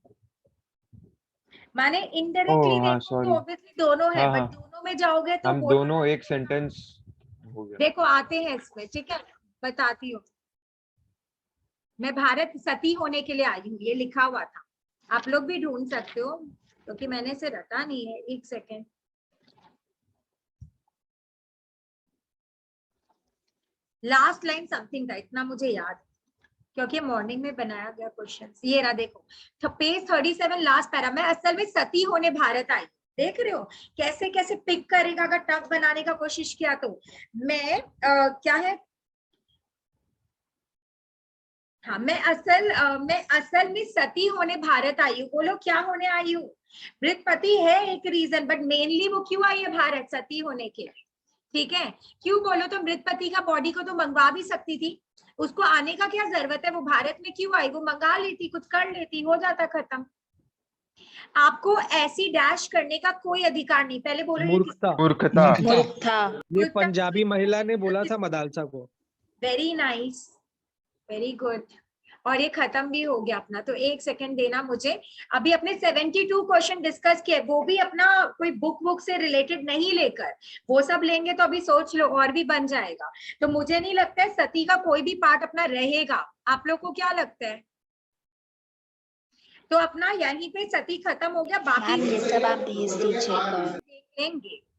Speaker 1: माने
Speaker 2: ओह
Speaker 1: इनडायरेक्टली
Speaker 2: हाँ
Speaker 1: देखो
Speaker 2: सॉरी।
Speaker 1: तो ऑब्वियसली दोनों है,
Speaker 2: हाँ
Speaker 1: बट
Speaker 2: हाँ,
Speaker 1: दोनों में जाओगे तो
Speaker 2: हम
Speaker 1: वो
Speaker 2: दोनों एक सेंटेंस हो गया।
Speaker 1: देखो आते हैं इसमें, ठीक है, बताती हूँ। मैं भारत सती होने के लिए आई हूँ, ये लिखा हुआ था, आप लोग भी ढूंढ सकते हो क्योंकि मैंने इसे रटा नहीं है। एक सेकेंड, लास्ट लाइन समथिंग था, इतना मुझे याद है क्योंकि मॉर्निंग में बनाया गया क्वेश्चन। ये रहा देखो, पेज 37 लास्ट पैरा। मैं असल में सती होने भारत आई, देख रहे हो कैसे कैसे पिक करेगा अगर टफ बनाने का कोशिश किया तो। मैं क्या है, हाँ मैं असल में सती होने भारत आई हूँ। बोलो क्या होने आई हूँ? मृत पति है एक रीजन, बट मेनली वो क्यों आई है भारत? सती होने के लिए, ठीक है। क्यों बोलो तो मृत पति का बॉडी को तो मंगवा भी सकती थी, उसको आने का क्या जरूरत है? वो भारत में क्यों आई? वो मंगा लेती, कुछ कर लेती, हो जाता खत्म। आपको ऐसी डैश करने का कोई अधिकार नहीं। पहले बोलो ये
Speaker 4: मूर्खता।
Speaker 2: मूर्खता।
Speaker 5: मूर्खता।
Speaker 4: ये पंजाबी महिला ने बोला था मदालसा को।
Speaker 1: Very nice, very good. और ये खत्म भी हो गया अपना, तो 1 सेकंड देना मुझे। अभी अपने 72 क्वेश्चन डिस्कस किए, वो भी अपना कोई बुक से रिलेटेड नहीं लेकर, वो सब लेंगे तो अभी सोच लो और भी बन जाएगा। तो मुझे नहीं लगता है सती का कोई भी पार्ट अपना रहेगा, आप लोग को क्या लगता है? तो अपना यहीं पे सती खत्म हो गया, बाकी
Speaker 5: मैम ये सब आप भेज दीजिएगा।
Speaker 1: देख लेंगे।